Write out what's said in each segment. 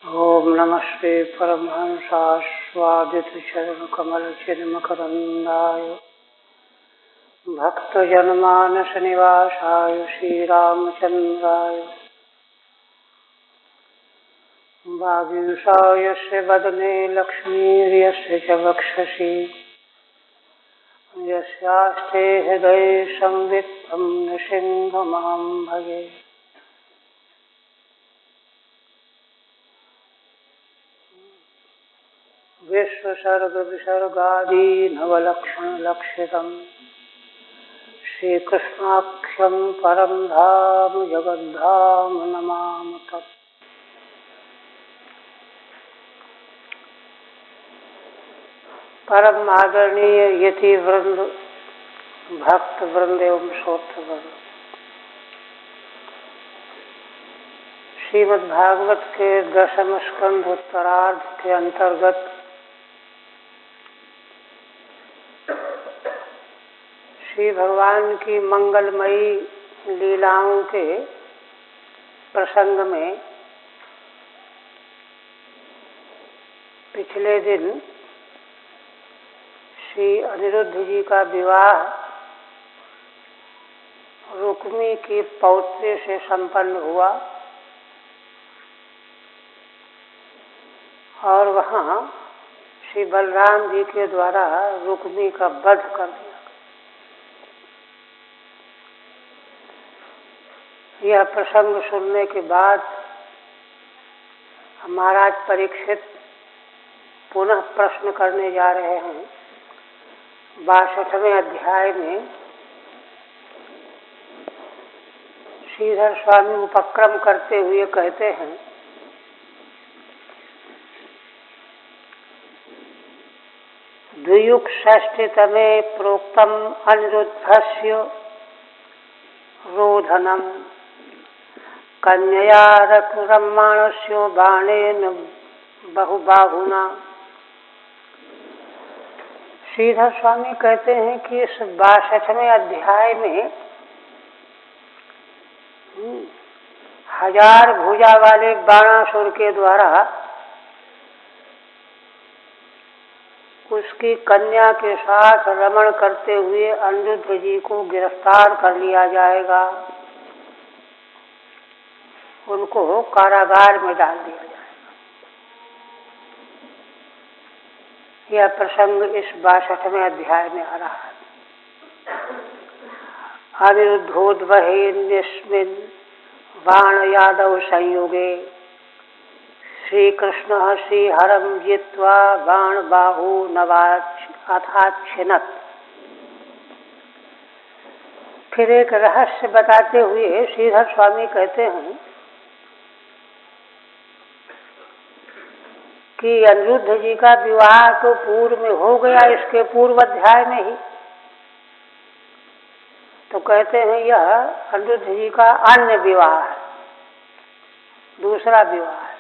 ओम नमः श्री परमहंसास्वादितचरणकमलचिन्मकरन्दाय भक्तजनमानसनिवासाय श्रीरामचन्द्राय वागीशाय यस्य वदने लक्ष्मीर्यस्य च वक्षसि यस्यास्ते हृदये संवित्तं नृसिंहमहं भजे। विश्वसर्ग विसर्गादि नवलक्षण लक्षितम् श्रीकृष्णाख्यं परं धाम जगद्धाम नमामि तत्। परम आदरणीय यति वृंद, भक्त वृंद एवं श्रोत्र वृंद, श्रीमद् भागवत के 10वें स्कंध उत्तरार्ध के अंतर्गत श्री भगवान की मंगलमयी लीलाओं के प्रसंग में पिछले दिन श्री अनिरुद्ध जी का विवाह रुक्मी की पौत्री से संपन्न हुआ और वहाँ श्री बलराम जी के द्वारा रुक्मी का वध कर दिया। यह प्रसंग सुनने के बाद महाराज परीक्षित पुनः प्रश्न करने जा रहे हैं। 62वें अध्याय में श्रीधर स्वामी उपक्रम करते हुए कहते हैं, द्वियुगषष्ठितमे प्रोक्तम अनिरुद्धस्य रोधनम कन्यया रम्माणस्य बाणेन बहुबाहुना। श्रीधर स्वामी कहते हैं कि इस 62वें अध्याय में 1000 भुजा वाले बाणासुर के द्वारा उसकी कन्या के साथ रमण करते हुए अनिरुद्ध जी को गिरफ्तार कर लिया जाएगा, उनको कारागार में डाल दिया जाएगा। यह प्रसंग इस 62वें अध्याय में आ रहा है। अनिरुद्धोद्वहेन्यस्मिन् बाण यादव संयुगे श्री कृष्ण श्रीहरम जित्वा बाण बाहु नवाच्छिनत्। फिर एक रहस्य बताते हुए श्रीधर स्वामी कहते हैं कि अनिरुद्ध जी का विवाह तो पूर्व में हो गया, इसके पूर्व अध्याय में ही। तो कहते हैं यह अनिरुद्ध जी का अन्य विवाह है, दूसरा विवाह है।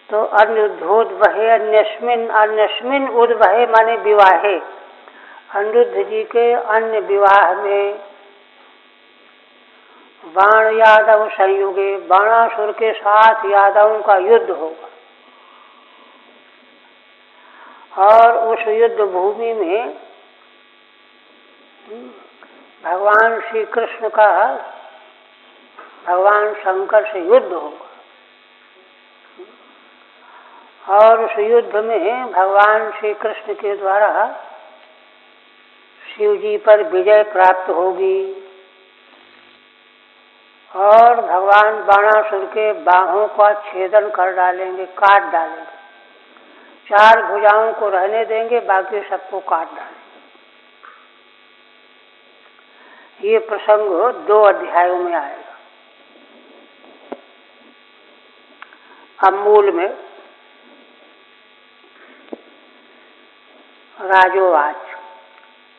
तो अनिरुद्धोद्वहे अन्यस्मिन् उद्वहे माने विवाहे, अनिरुद्ध जी के अन्य विवाह में बाण यादव संयुगे, बाणासुर के साथ यादवों का युद्ध होगा और उस युद्ध भूमि में भगवान श्री कृष्ण का भगवान शंकर से युद्ध होगा और उस युद्ध में भगवान श्री कृष्ण के द्वारा शिव जी पर विजय प्राप्त होगी और भगवान बाणासुर के बाहों का छेदन कर डालेंगे, काट डालेंगे। 4 भुजाओं को रहने देंगे, बाकी सबको काट डालेंगे। ये प्रसंग 2 अध्यायों में आएगा। अब मूल में राजोवाच,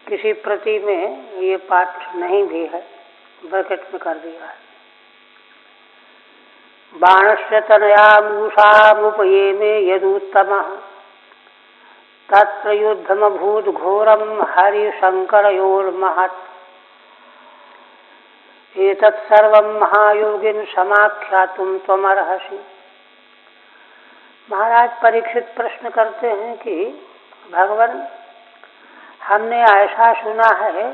किसी प्रति में ये पाठ नहीं भी है, ब्रैकेट में कर दिया है। बाणस्य तनया मूषामुपयेमे यदुत्तमः तत्र युद्धमभूत् घोरं हरिशंकरयोर्महत्। एतत् सर्वं महायोगिन समाख्यातुं त्वमर्हसि। महाराज परीक्षित प्रश्न करते हैं कि भगवान, हमने ऐसा सुना है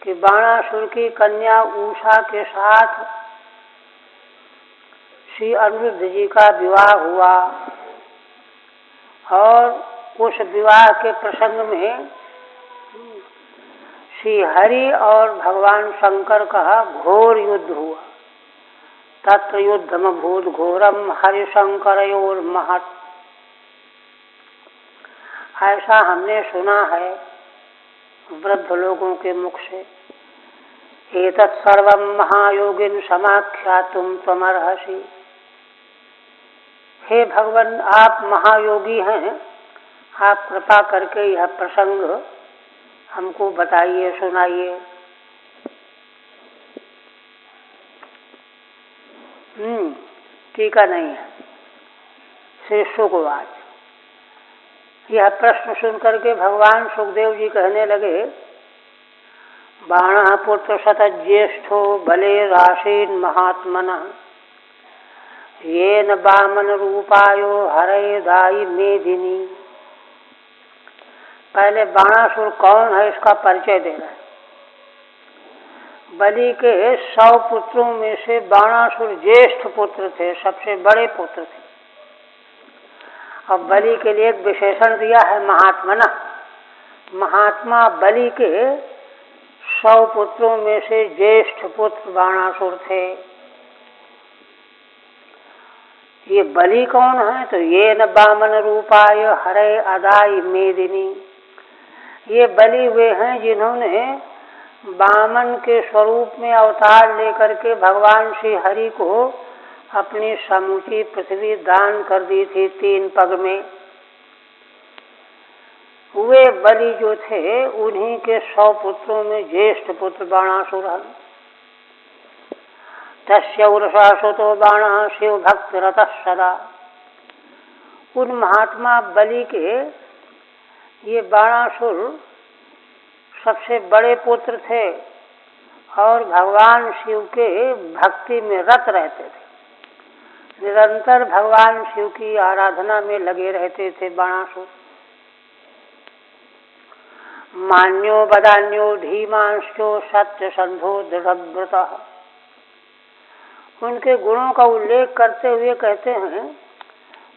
कि बाणासुर की कन्या उषा के साथ श्री अनिरुद्ध जी का विवाह हुआ और उस विवाह के प्रसंग में श्री हरि और भगवान शंकर का घोर युद्ध हुआ। तत्र युद्धम भूत घोरम हरिशंकरयोर महत्, ऐसा हमने सुना है वृद्ध लोगों के मुख से। एतत् सर्वं महायोगिन समाख्यातुम त्वमर्हसि, हे भगवान आप महायोगी हैं, आप कृपा करके यह प्रसंग हमको बताइए, सुनाइए। टीका नहीं है। श्री शुकवाच, यह प्रश्न सुन करके भगवान सुखदेव जी कहने लगे, बाण पुत्र शतज्येष्ठो बले राशीन महात्मनः येन वामन रूपायो हरे दाई मेदिनी। पहले बाणासुर कौन है इसका परिचय देना है। बलि के 100 पुत्रों में से बाणासुर ज्येष्ठ पुत्र थे, सबसे बड़े पुत्र थे। अब बलि के लिए एक विशेषण दिया है महात्मना। महात्मा बलि के 100 पुत्रों में से ज्येष्ठ पुत्र बाणासुर थे। ये बलि कौन है? तो ये न वामन रूपाय हरे अदाई मेदिनी, ये बलि वे हैं जिन्होंने वामन के स्वरूप में अवतार लेकर के भगवान श्री हरि को अपनी समूची पृथ्वी दान कर दी थी 3 पग में। वे बलि जो थे उन्हीं के 100 पुत्रों में ज्येष्ठ पुत्र बाणासुर है। तस्य उर्षा सुतो बाण शिव भक्त रतः सदा, उन महात्मा बलि के ये बाणासुर सबसे बड़े पुत्र थे और भगवान शिव के भक्ति में रत रहते थे। निरंतर भगवान शिव की आराधना में लगे रहते थे बाणासुर। मान्यो बदान्यो धीमांशो सत्य संधो दृढ़व्रतः, उनके गुणों का उल्लेख करते हुए कहते हैं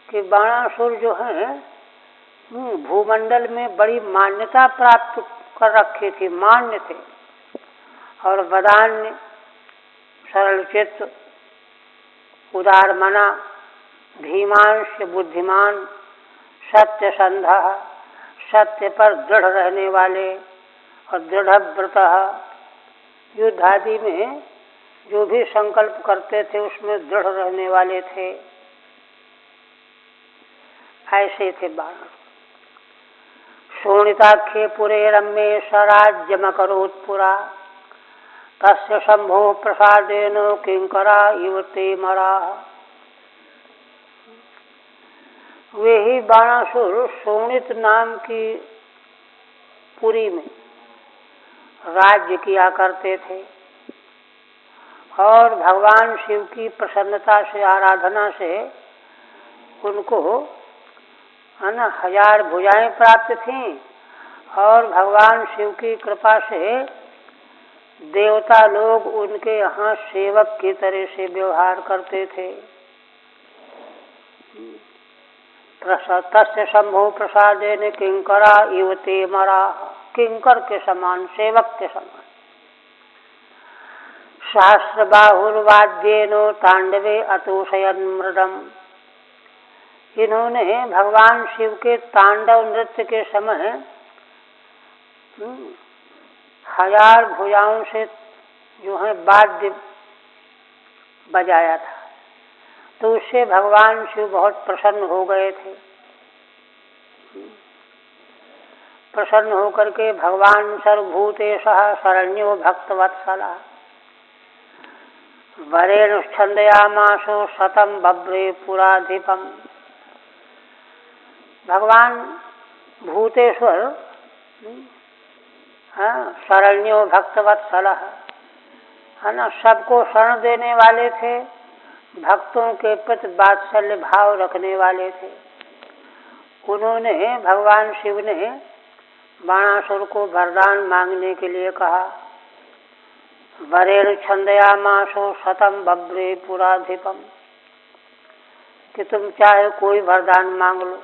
कि बाणासुर जो हैं भूमंडल में बड़ी मान्यता प्राप्त कर रखे थे, मान्य थे। और वदान्य, सरल चित्त, उदार मना, धीमांश बुद्धिमान, सत्य संधा, सत्य पर दृढ़ रहने वाले और दृढ़ व्रत, युद्ध आदि में जो भी संकल्प करते थे उसमें दृढ़ रहने वाले थे। ऐसे थे बाण। शोणिताख्ये पुरे रम्ये स्वराज्यमकरोत्पुरा, तस्य शंभो प्रसादेन किंकरा इव ते मरा। वे ही बाणासुर शोणित नाम की पुरी में राज्य किया करते थे और भगवान शिव की प्रसन्नता से, आराधना से उनको है ना 1000 भुजाएं प्राप्त थीं और भगवान शिव की कृपा से देवता लोग उनके यहाँ सेवक की तरह से व्यवहार करते थे। तस्य शंभो प्रसादेन किंकरा इव ते मरा, किंकर के समान, सेवक के समान। सहस्रबाहुर्वाद्येनो तांडवे अतोषयन् मृदम, इन्होंने भगवान शिव के तांडव नृत्य के समय 1000 भुजाओं से जो है वाद्य बजाया था, तो उससे भगवान शिव बहुत प्रसन्न हो गए थे। प्रसन्न होकर के भगवान सर्वभूतेशः शरण्यो भक्तवत्सला वरेण छंदयामासो शतम बब्रे पुराधिपम। भगवान भूतेश्वर शरण्यो भक्तवत्सला है ना, सबको शरण देने वाले थे, भक्तों के प्रति वात्सल्य भाव रखने वाले थे। उन्होंने, भगवान शिव ने बाणासुर को वरदान मांगने के लिए कहा। वरेण छंदयामासो शतम बब्रे पुराधिपम, कि तुम चाहे कोई वरदान मांग लो।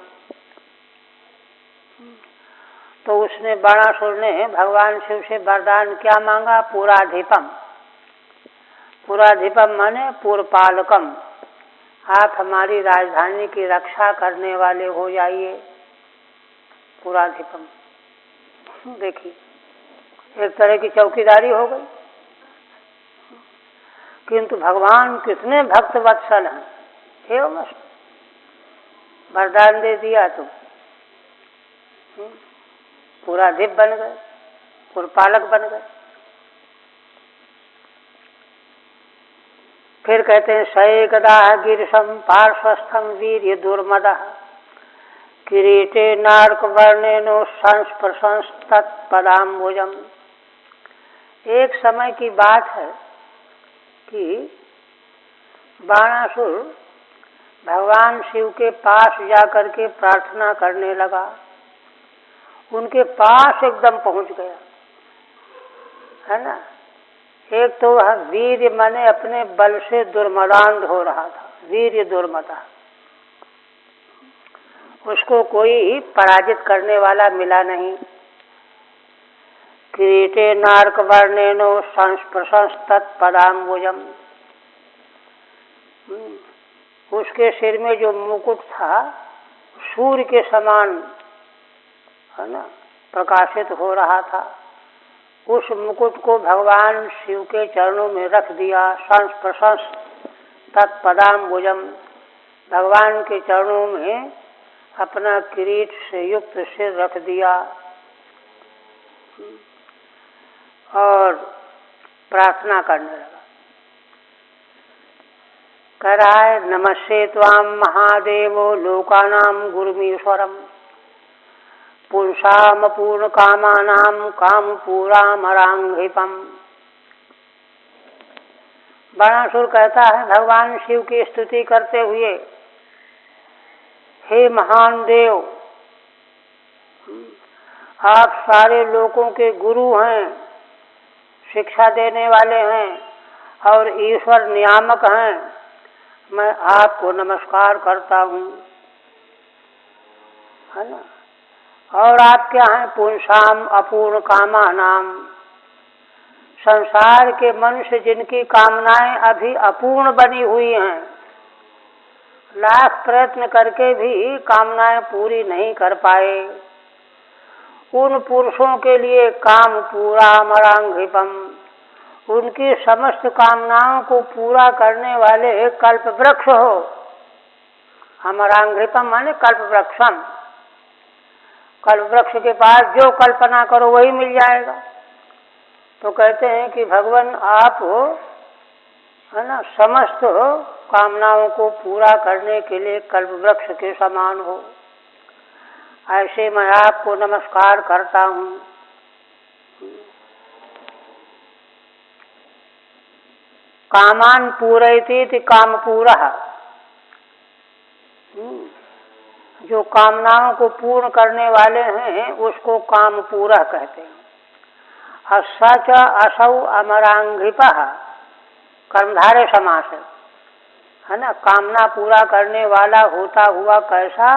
तो उसने, बाणासुर ने भगवान शिव से वरदान क्या मांगा? पुराधिपम। पुराधिपम माने पुरपालकम, आप हमारी राजधानी की रक्षा करने वाले हो जाइए। पुराधिपम, देखिए एक तरह की चौकीदारी हो गई। किंतु भगवान कितने भक्त वत्सल हैं, एवं वरदान दे दिया तो पुराधिप बन गए, पुरपालक बन गए। फिर कहते हैं, सएकदा गिरिशम पार्श्वस्थम वीर्य दुर्मदः किरीटे नारक वर्णेनो संस्प्रशंस्तत्पदाम्बुजम। एक समय की बात है कि बाणासुर भगवान शिव के पास जाकर के प्रार्थना करने लगा। उनके पास एकदम पहुंच गया, है ना। एक तो वह वीर्य माने अपने बल से दुर्मदांध हो रहा था, वीर्य दुर्मदा, उसको कोई पराजित करने वाला मिला नहीं। किरीटे नारक वर्णेनो संस्प्रशंस्तत्पदाम्बुजम, उसके सिर में जो मुकुट था सूर्य के समान, है ना, प्रकाशित हो रहा था। उस मुकुट को भगवान शिव के चरणों में रख दिया। संस्प्रशंस्तत्पदाम्बुजम, भगवान के चरणों में अपना किरीट से युक्त सिर रख दिया और प्रार्थना करने लगा। कह रहा है, नमस्ते त्वाम महादेवो लोकानां गुरुमीश्वरम पुंसाम पूर्ण कामानां काम पूरामरांघिपम। बाणासुर कहता है भगवान शिव की स्तुति करते हुए, हे महान देव, आप सारे लोगों के गुरु हैं, शिक्षा देने वाले हैं और ईश्वर नियामक हैं। मैं आपको नमस्कार करता हूँ, है ना। और आप क्या हैं? पुंसाम अपूर्ण कामानाम, संसार के मनुष्य जिनकी कामनाएं अभी अपूर्ण बनी हुई हैं, लाख प्रयत्न करके भी कामनाएं पूरी नहीं कर पाए, उन पुरुषों के लिए काम पूरा अमरांघिपम, उनकी समस्त कामनाओं को पूरा करने वाले कल्प वृक्ष हो। अमरांघिपम माने कल्प वृक्षम, कल्प वृक्ष के पास जो कल्पना करो वही मिल जाएगा। तो कहते हैं कि भगवान आप, है ना, समस्त कामनाओं को पूरा करने के लिए कल्प वृक्ष के समान हो। ऐसे मैं आपको नमस्कार करता हूँ। कामान पूरयति काम पूरा, जो कामनाओं को पूर्ण करने वाले हैं उसको काम पूरा कहते हैं। सच असौ अमरांघिपा, कर्मधारय समास है ना। कामना पूरा करने वाला होता हुआ कैसा?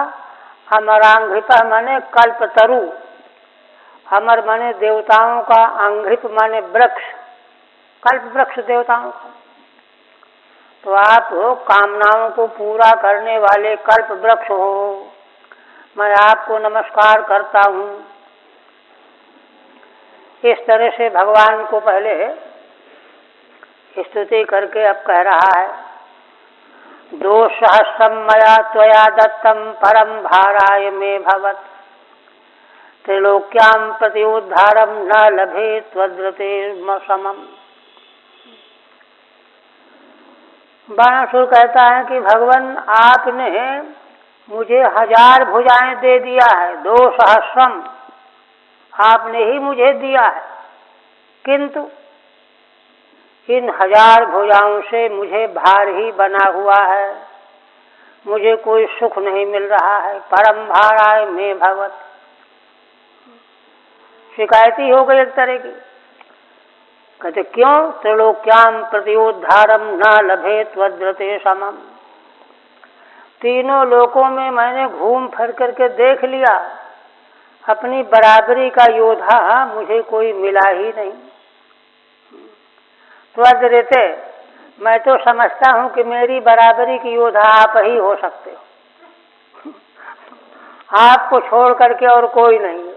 अमरांघिपा माने कल्पतरु, अमर माने देवताओं का, अंघ्रिप माने वृक्ष, कल्प वृक्ष देवताओं का। तो आप कामनाओं को पूरा करने वाले कल्प वृक्ष हो, मैं आपको नमस्कार करता हूँ। इस तरह से भगवान को पहले स्तुति करके अब कह रहा है, 2 मया त्वया दत्तम परम भाराय मे भवत् त्रिलोक्यां प्रत्युद्धारम न लभे त्वद्रते समम। बाणासुर कहता है कि भगवान आपने मुझे 1000 भुजाएं दे दिया है, 2 आपने ही मुझे दिया है, किंतु इन 1000 भुजाओं से मुझे भार ही बना हुआ है, मुझे कोई सुख नहीं मिल रहा है। परम भाराय में भगवत, शिकायत ही हो गई एक तरह की। कहते क्यों? त्रिलोक्याम प्रतियोद्धारम न लभे त्वद्रते समम। तीनों लोकों में मैंने घूम फिर करके देख लिया, अपनी बराबरी का योद्धा मुझे कोई मिला ही नहीं। त्वद्रते, मैं तो समझता हूं कि मेरी बराबरी की योद्धा आप ही हो सकते हो, आपको छोड़ करके और कोई नहीं है।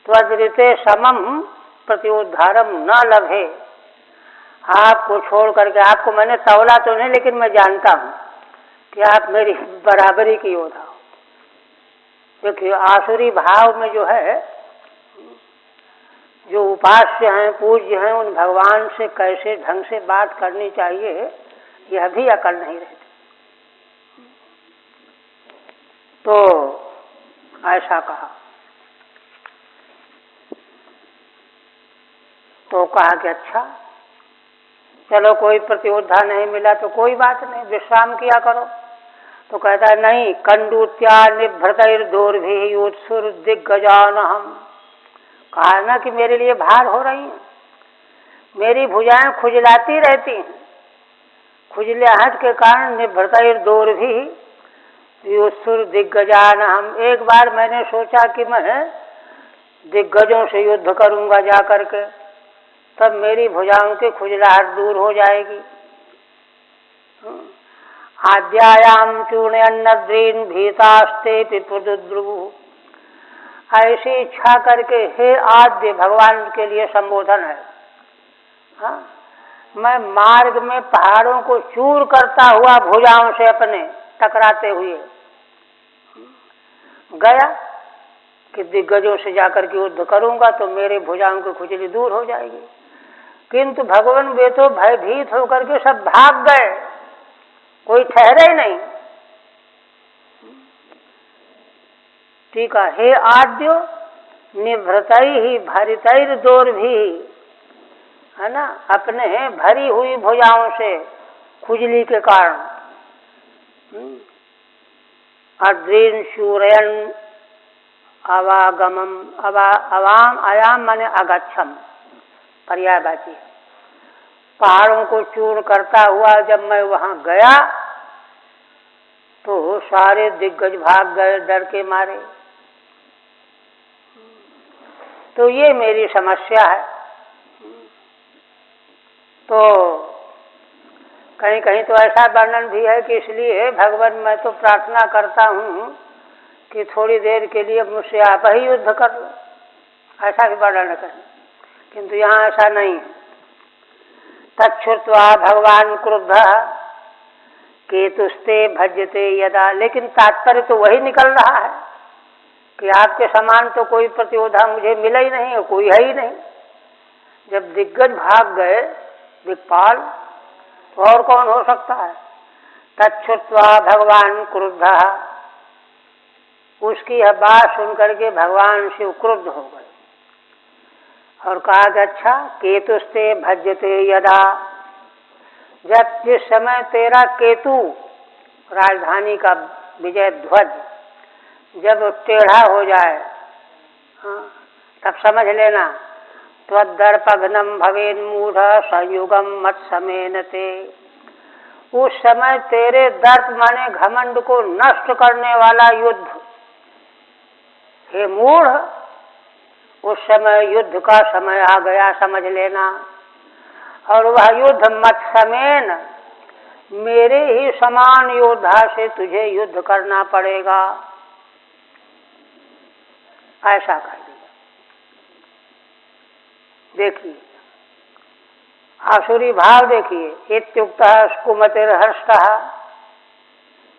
त्वद्रते समम प्रतियोद्धारम न लभे, आपको छोड़ करके, आपको मैंने तौला तो नहीं, लेकिन मैं जानता हूं कि आप मेरी बराबरी की योद्धा हो। क्योंकि आसुरी भाव में जो है, जो उपास्य हैं, पूज्य हैं, उन भगवान से कैसे ढंग से बात करनी चाहिए यह भी अकल नहीं रहती। तो ऐसा कहा। तो कहा कि अच्छा चलो, कोई प्रतियोद्धा नहीं मिला तो कोई बात नहीं, विश्राम किया करो। तो कहता है नहीं, कंडूत्या निभृतैर्दोर्भिः योत्सुर दिग्गजान हम। कहा ना कि मेरे लिए भार हो रही हैं, मेरी भुजाएं खुजलाती रहती हैं, खुजलाहट के कारण निभृतैर्दोर्भिः योत्सुर दिग्गजान हम। एक बार मैंने सोचा कि मैं दिग्गजों से युद्ध करूंगा जा करके, तब मेरी भुजाओं की खुजलाहट दूर हो जाएगी। आद्यायाम चूर्णयन्नद्रीन् भीतास्ते पिपुरुद्रुवुः। ऐसी इच्छा करके हे आद्य, भगवान के लिए संबोधन है। हाँ, मैं मार्ग में पहाड़ों को चूर करता हुआ भुजाओं से अपने टकराते हुए गया कि दिग्गजों से जाकर के युद्ध करूंगा तो मेरे भुजाओं की खुजली दूर हो जाएगी। किंतु भगवान वे तो भयभीत होकर के सब भाग गए, कोई ठहरे ही नहीं। ठीक है, हे आद्यो निभृतैः भरितैर्दोर्भिः, है ना, अपने भरी हुई भुजाओं से खुजली के कारण अद्रीन शूरयन अवागमम, अवाम अयाम माने अगच्छम, पर्यायवाची। पहाड़ों को चूर्ण करता हुआ जब मैं वहां गया तो सारे दिग्गज भाग गए डर के मारे। तो ये मेरी समस्या है। तो कहीं कहीं तो ऐसा वर्णन भी है कि इसलिए भगवान मैं तो प्रार्थना करता हूँ कि थोड़ी देर के लिए मुझसे आप ही युद्ध कर लो, ऐसा भी वर्णन है। किंतु यहाँ ऐसा नहीं है। तच्छ्रुत्वा भगवान क्रुद्धः केतुस्ते भज्यते यदा। लेकिन तात्पर्य तो वही निकल रहा है कि आपके समान तो कोई प्रतियोद्धा मुझे मिला ही नहीं है, कोई है ही नहीं। जब दिग्गज भाग गए दिक्पाल, तो और कौन हो सकता है। तच्छ्रुत्वा भगवान क्रुद्धः, उसकी यह बात सुनकर के भगवान शिव क्रुद्ध हो गए और कहा कि अच्छा केतुस्ते भज्यते यदा, जब जिस समय तेरा केतु राजधानी का विजय ध्वज जब टेढ़ा हो जाए, हाँ, तब समझ लेना त्वद्दर्पघ्नं भवेन्मूढ़ संयुगम मत्समेन ते। उस समय तेरे दर्प माने घमंड को नष्ट करने वाला युद्ध, हे मूढ़, उस समय युद्ध का समय आ गया, समझ लेना। और वह युद्ध मत्समेन, मेरे ही समान योद्धा से तुझे युद्ध करना पड़ेगा, ऐसा कह दिया। देखिए आसुरी भाव देखिए। इत्युक्तः कुमतिर्हर्षः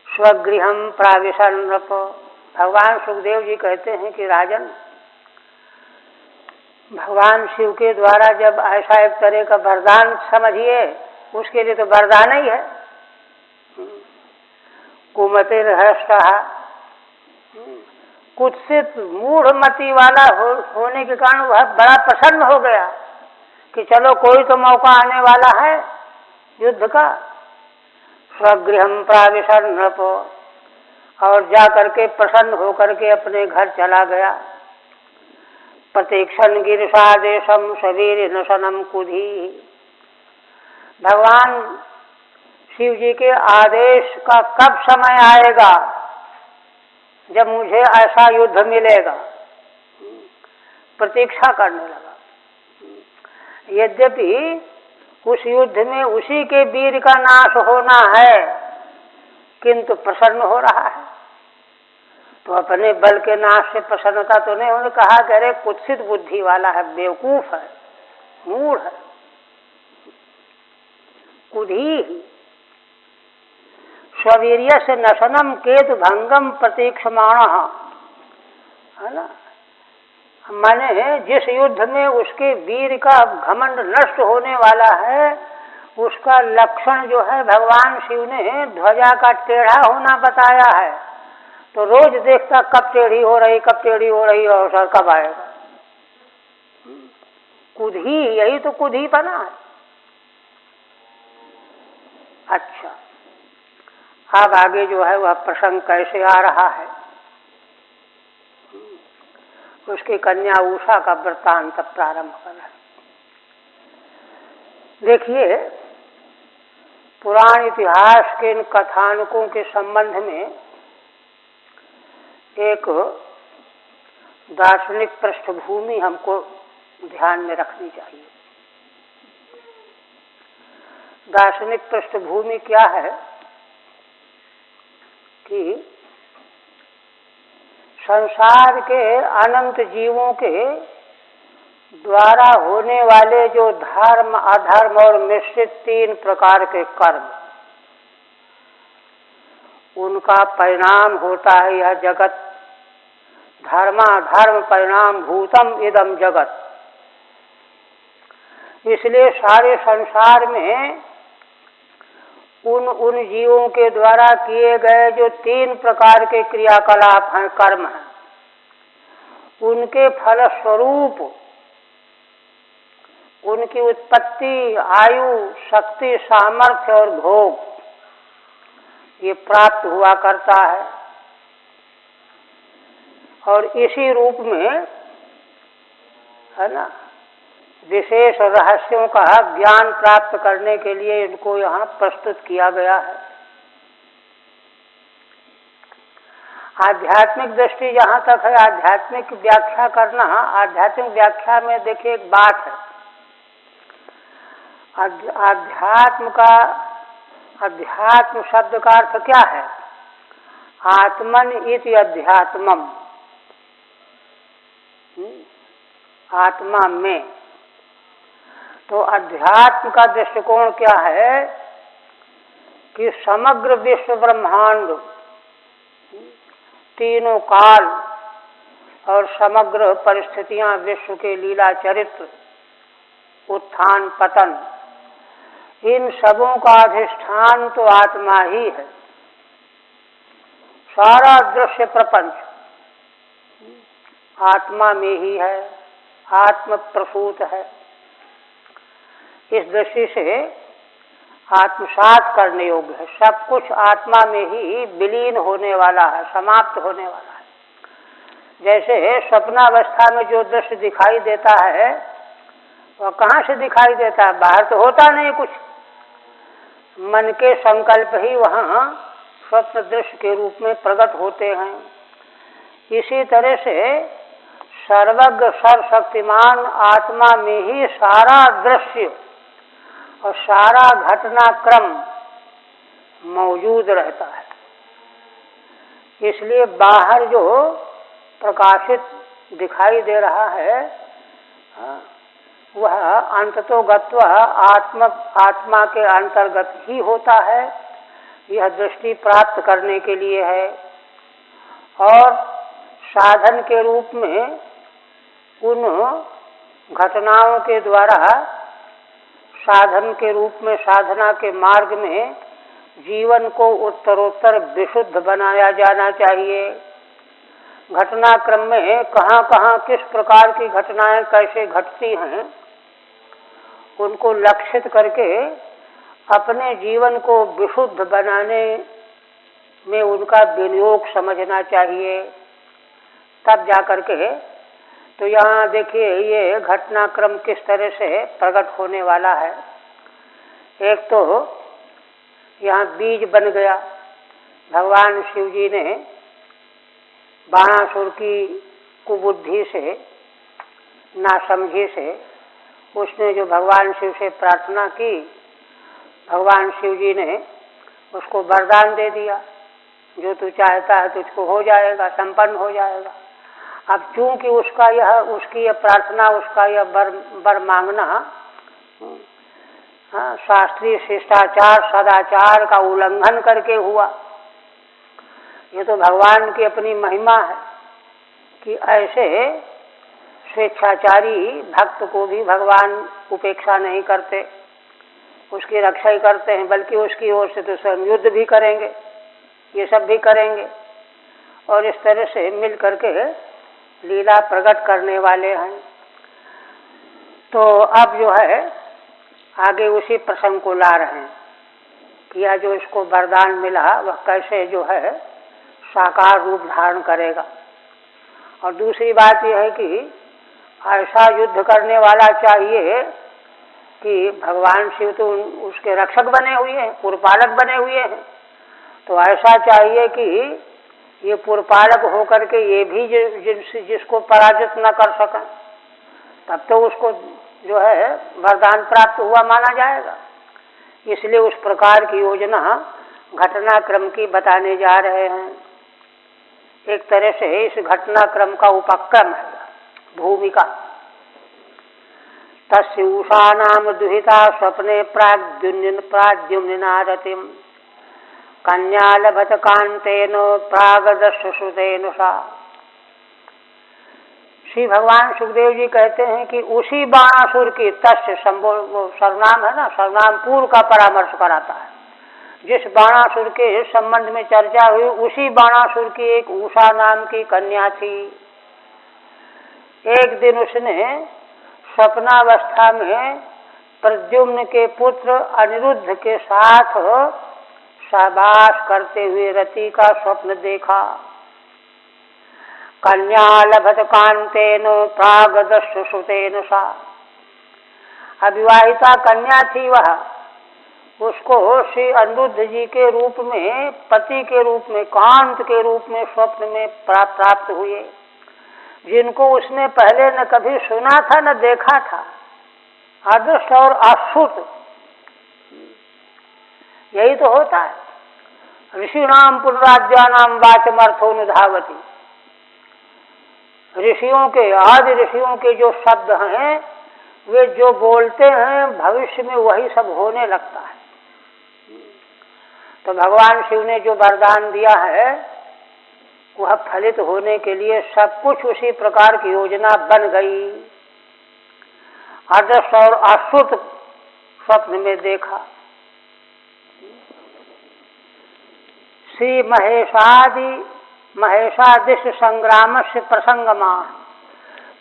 स्वगृहं प्राविशन् नृप। भगवान सुखदेव जी कहते हैं कि राजन, भगवान शिव के द्वारा जब ऐसा एक तरह का वरदान समझिए, उसके लिए तो वरदान ही है। कुमतिर्हर्षः, कुत्सित मूढ़मति वाला होने के कारण वह बड़ा प्रसन्न हो गया कि चलो कोई तो मौका आने वाला है युद्ध का। स्वगृहम प्राविशर नृपो, और जा करके प्रसन्न होकर के अपने घर चला गया। प्रतीक्षण गिरिशादेशम शरीर नशनम कुधी। भगवान शिव जी के आदेश का कब समय आएगा जब मुझे ऐसा युद्ध मिलेगा, प्रतीक्षा करने लगा। यद्यपि उस युद्ध में उसी के वीर का नाश होना है, किंतु प्रसन्न हो रहा है। तो अपने बल के नाश से प्रसन्नता तो नहीं। उन्होंने कहा कि अरे कुत्सित बुद्धि वाला है, बेवकूफ है, मूढ़ है, कुधी। स्ववीर्य से नशनम केतु भंगम प्रतीक्षमाण, है ना। माने जिस युद्ध में उसके वीर का घमंड नष्ट होने वाला है, उसका लक्षण जो है भगवान शिव ने ध्वजा का टेढ़ा होना बताया है। तो रोज देखता कब टेढ़ी हो रही, कब टेढ़ी हो रही, अवसर कब आएगा। कुधी, यही तो कुधी बना है। अच्छा, अब आगे जो है वह प्रसंग कैसे आ रहा है, उसकी कन्या उषा का वृत्तांत प्रारंभ कर रहा है। देखिए, पुराण इतिहास के इन कथानकों के संबंध में एक दार्शनिक पृष्ठभूमि हमको ध्यान में रखनी चाहिए। दार्शनिक पृष्ठभूमि क्या है कि संसार के अनंत जीवों के द्वारा होने वाले जो धर्म, अधर्म और मिश्रित 3 प्रकार के कर्म, उनका परिणाम होता है यह जगत। धर्माधर्म परिणाम भूतम इदम जगत। इसलिए सारे संसार में उन जीवों के द्वारा किए गए जो 3 प्रकार के क्रियाकलाप हैं, कर्म हैं, उनके फलस्वरूप उनकी उत्पत्ति, आयु, शक्ति, सामर्थ्य और भोग ये प्राप्त हुआ करता है। और इसी रूप में, है ना, विशेष रहस्यों का ज्ञान प्राप्त करने के लिए इनको यहाँ प्रस्तुत किया गया है। आध्यात्मिक दृष्टि जहाँ तक है, आध्यात्मिक व्याख्या करना, आध्यात्मिक व्याख्या में देखिए एक बात है। अध्यात्म शब्द का अर्थ क्या है? आत्मन इति अध्यात्मम, आत्मा में। तो अध्यात्म का दृष्टिकोण क्या है कि समग्र विश्व ब्रह्मांड, तीनों काल और समग्र परिस्थितियां, विश्व के लीला चरित्र, उत्थान पतन, इन सबों का अधिष्ठान तो आत्मा ही है। सारा दृश्य प्रपंच आत्मा में ही है, आत्म प्रसूत है। इस दृष्टि से आत्मसात करने योग्य है। सब कुछ आत्मा में ही विलीन होने वाला है, समाप्त होने वाला है। जैसे स्वप्नावस्था में जो दृश्य दिखाई देता है वह कहाँ से दिखाई देता है? बाहर तो होता नहीं कुछ, मन के संकल्प ही वहाँ स्वप्न दृश्य के रूप में प्रकट होते हैं। इसी तरह से सर्वज्ञ सर्वशक्तिमान आत्मा में ही सारा दृश्य और सारा घटनाक्रम मौजूद रहता है। इसलिए बाहर जो प्रकाशित दिखाई दे रहा है वह अंततोगत्वा आत्मा के अंतर्गत ही होता है। यह दृष्टि प्राप्त करने के लिए है। और साधन के रूप में उन घटनाओं के द्वारा, साधन के रूप में, साधना के मार्ग में जीवन को उत्तरोत्तर विशुद्ध बनाया जाना चाहिए। घटनाक्रम में कहाँ कहाँ किस प्रकार की घटनाएं कैसे घटती हैं उनको लक्षित करके अपने जीवन को विशुद्ध बनाने में उनका विनियोग समझना चाहिए, तब जाकर के। तो यहाँ देखिए ये घटनाक्रम किस तरह से प्रकट होने वाला है। एक तो यहाँ बीज बन गया, भगवान शिव जी ने बाणासुर की कुबुद्धि से, नासमझी से, उसने जो भगवान शिव से प्रार्थना की, भगवान शिव जी ने उसको वरदान दे दिया, जो तू चाहता है तुझको हो जाएगा, संपन्न हो जाएगा। अब चूंकि उसकी यह प्रार्थना, उसका यह वर मांगना शास्त्रीय शिष्टाचार सदाचार का उल्लंघन करके हुआ, ये तो भगवान की अपनी महिमा है कि ऐसे स्वेच्छाचारी भक्त को भी भगवान उपेक्षा नहीं करते, उसकी रक्षा ही करते हैं, बल्कि उसकी ओर से तो स्वयं युद्ध भी करेंगे, ये सब भी करेंगे, और इस तरह से मिल करके लीला प्रकट करने वाले हैं। तो अब जो है आगे उसी प्रसंग को ला रहे हैं कि यह जो इसको वरदान मिला वह कैसे जो है साकार रूप धारण करेगा। और दूसरी बात यह है कि ऐसा युद्ध करने वाला चाहिए कि भगवान शिव तो उसके रक्षक बने हुए हैं, पुरपालक बने हुए हैं, तो ऐसा चाहिए कि ये पुरपालक होकर के ये भी जिसको पराजित न कर सकें, तब तो उसको जो है वरदान प्राप्त हुआ माना जाएगा। इसलिए उस प्रकार की योजना घटनाक्रम की बताने जा रहे हैं। एक तरह से इस घटनाक्रम का उपक्रम है, भूमिका। तस्य उषा नाम दुहिता स्वप्ने प्राद्युम्निना रतिम कन्या लभत कांतेन प्रागदश्रुतेन सा। श्री भगवान सुखदेव जी कहते हैं कि उसी बाणासुर की, तस्य सर्वनाम है ना, सर्वनाम पूर्व का परामर्श कराता है। जिस बाणासुर के संबंध में चर्चा हुई, उसी बाणासुर की एक उषा नाम की कन्या थी। एक दिन उसने स्वप्नावस्था में प्रद्युम्न के पुत्र अनिरुद्ध के साथ सहवास करते हुए रति का स्वप्न देखा। कन्या लभत कांतेन प्रागदश्रुतेन सा। अविवाहिता कन्या थी वह, उसको श्री अनिरुद्ध जी के रूप में, पति के रूप में, कांत के रूप में स्वप्न में प्राप्त हुए, जिनको उसने पहले न कभी सुना था न देखा था। अदृष्ट और अश्रुत, यही तो होता है। ऋषिणाम पुनराज्यानाम वाचमर्थोनुधावति। ऋषियों के, आदि ऋषियों के जो शब्द हैं, वे जो बोलते हैं भविष्य में वही सब होने लगता है। तो भगवान शिव ने जो वरदान दिया है वह फलित होने के लिए सब कुछ उसी प्रकार की योजना बन गई। अदृष्ट और अश्रुत स्वप्न में देखा। श्री महेशादिश संग्राम से प्रसंगमा।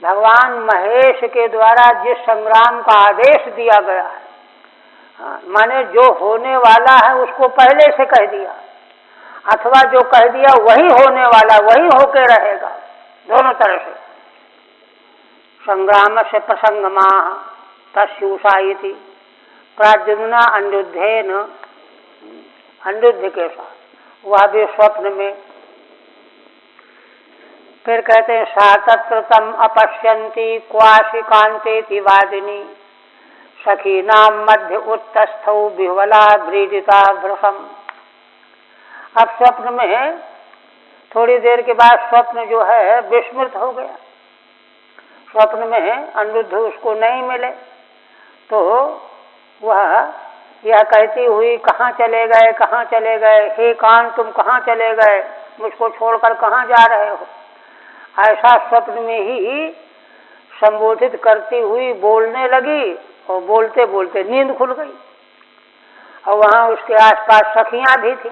भगवान महेश के द्वारा जिस संग्राम का आदेश दिया गया है, माने जो होने वाला है उसको पहले से कह दिया, अथवा जो कह दिया वही होने वाला, वही होके रहेगा, दोनों तरह से। संग्राम से प्रसंगमा तस्यूषायति प्राद्युम्ना अनिरुद्धेन, अनिरुद्ध के साथ, वह भी स्वप्न में। फिर कहते हैं सा तत्र तम अपश्यन्ति क्वाशि कांतेति वादिनी सखीनाम मध्य उत्तस्थौ बिह्वला व्रीडिता भृशम। अब स्वप्न में थोड़ी देर के बाद स्वप्न जो है विस्मृत हो गया। स्वप्न में अनिरुद्ध उसको नहीं मिले, तो वह यह कहती हुई कहाँ चले गए, कहाँ चले गए, हे कान तुम कहाँ चले गए, मुझको छोड़कर कहाँ जा रहे हो, ऐसा स्वप्न में ही संबोधित करती हुई बोलने लगी। और बोलते बोलते नींद खुल गई। और वहाँ उसके आसपास सखियाँ भी थीं।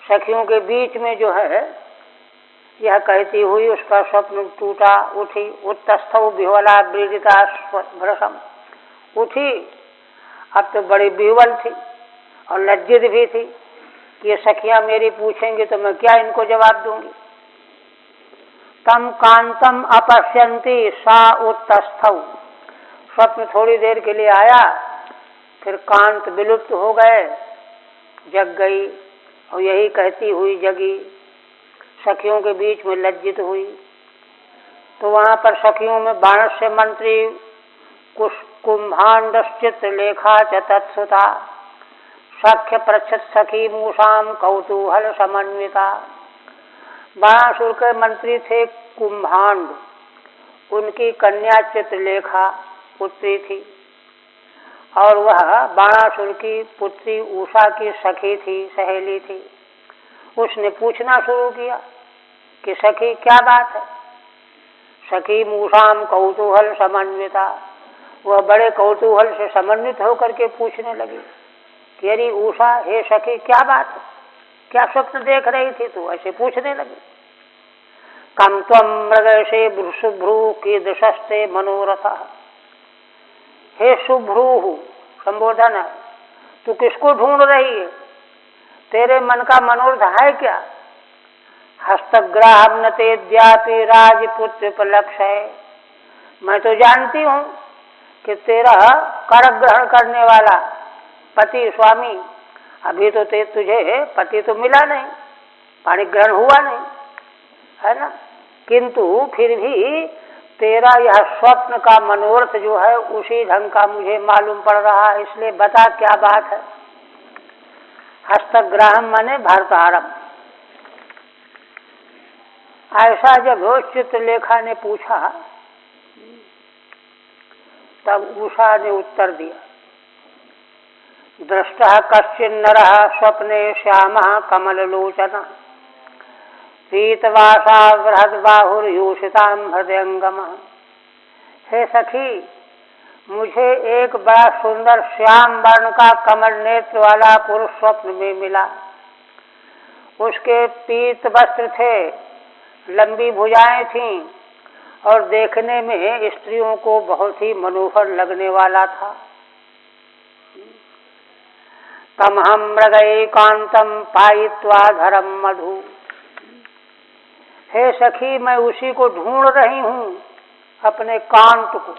सखियों के बीच में जो है यह कहती हुई उसका स्वप्न टूटा, उठी। उत्तस्थौ बिह्वला व्रीडिता भृशम, उठी। अब तो बड़ी विह्वल थी और लज्जित भी थी कि ये सखियां मेरी पूछेंगी तो मैं क्या इनको जवाब दूंगी। तम कांतम अपश्यंती सा उत्तस्थौ। स्वप्न थोड़ी देर के लिए आया, फिर कांत विलुप्त हो गए, जग गई और यही कहती हुई जगी, सखियों के बीच में लज्जित हुई। तो वहां पर सखियों में बाणस्य मंत्री कुंभांडश्चित लेखा च तत्सुता सख्य पृच्छत सखी मूषाम कौतूहल समन्विता। बाणासुर के मंत्री थे कुंभांड, उनकी कन्या चित्रलेखा पुत्री थी और वह बाणासुर की पुत्री उषा की सखी थी, सहेली थी। उसने पूछना शुरू किया कि सखी क्या बात है। सखी मूषाम कौतूहल समन्विता, वह बड़े कौतूहल से समन्वित होकर के पूछने लगी कि अरे उषा, हे सखी क्या बात है, क्या स्वप्न देख रही थी तू, ऐसे पूछने लगी। कम त्वम मृगशे शुभ्रू कीदृशस्ते मनोरथ। हे शुभ्रू, संबोधन है, तू किसको ढूंढ रही है, तेरे मन का मनोरथ है क्या। हस्तग्राहम न तेद्यापि राजपुत्र उपलक्ष्य है। मैं तो जानती हूँ कि तेरा कर ग्रहण करने वाला पति स्वामी, अभी तो तुझे पति तो मिला नहीं, पाणी ग्रहण हुआ नहीं, है ना, किंतु फिर भी तेरा यह स्वप्न का मनोरथ जो है उसी ढंग का मुझे मालूम पड़ रहा है, इसलिए बता क्या बात है। हस्तग्राहम माने भर्तारम। ऐसा जब चित्रलेखा ने पूछा तब उषा ने उत्तर दिया, दृष्टः कश्चिन् नरः स्वप्ने श्यामः कमललोचनः पीतवासा बृहद्बाहुर्यूषितां हृदयंगमः। हे सखी, मुझे एक बड़ा सुंदर श्याम वर्ण का कमल नेत्र वाला पुरुष स्वप्न में मिला। उसके पीत वस्त्र थे, लंबी भुजाएं थीं और देखने में स्त्रियों को बहुत ही मनोहर लगने वाला था। तमहम मृगैकांतम पायित्वा धरम मधु। हे सखी, मैं उसी को ढूंढ रही हूँ, अपने कांत को।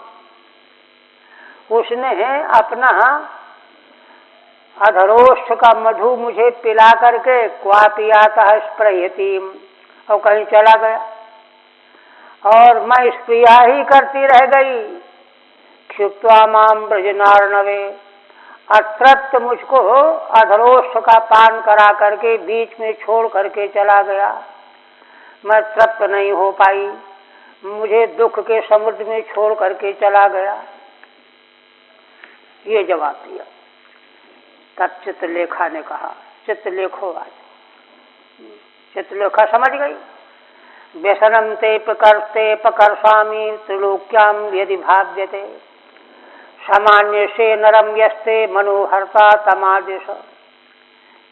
उसने अपना अधरोष्ठ का मधु मुझे पिला करके क्वापियातः स्पृहयतीम, और कहीं चला गया और मैं स्प्रिया ही करती रह गई। क्षिप्त्वा माम ब्रजनार्णवे, अतृप्त मुझको अधरोष्ठ का पान करा करके बीच में छोड़ करके चला गया। मैं तृप्त नहीं हो पाई, मुझे दुख के समुद्र में छोड़ करके चला गया। ये जवाब दिया। तब चित्रलेखा ने कहा, चित्रलेखो आज, चित्रलेखा समझ गई। व्यसनम ते पकर्षामि त्रिलोक्याम यदि भाव्यते सामान्य से नरम यस्ते मनोहरता तमादिश।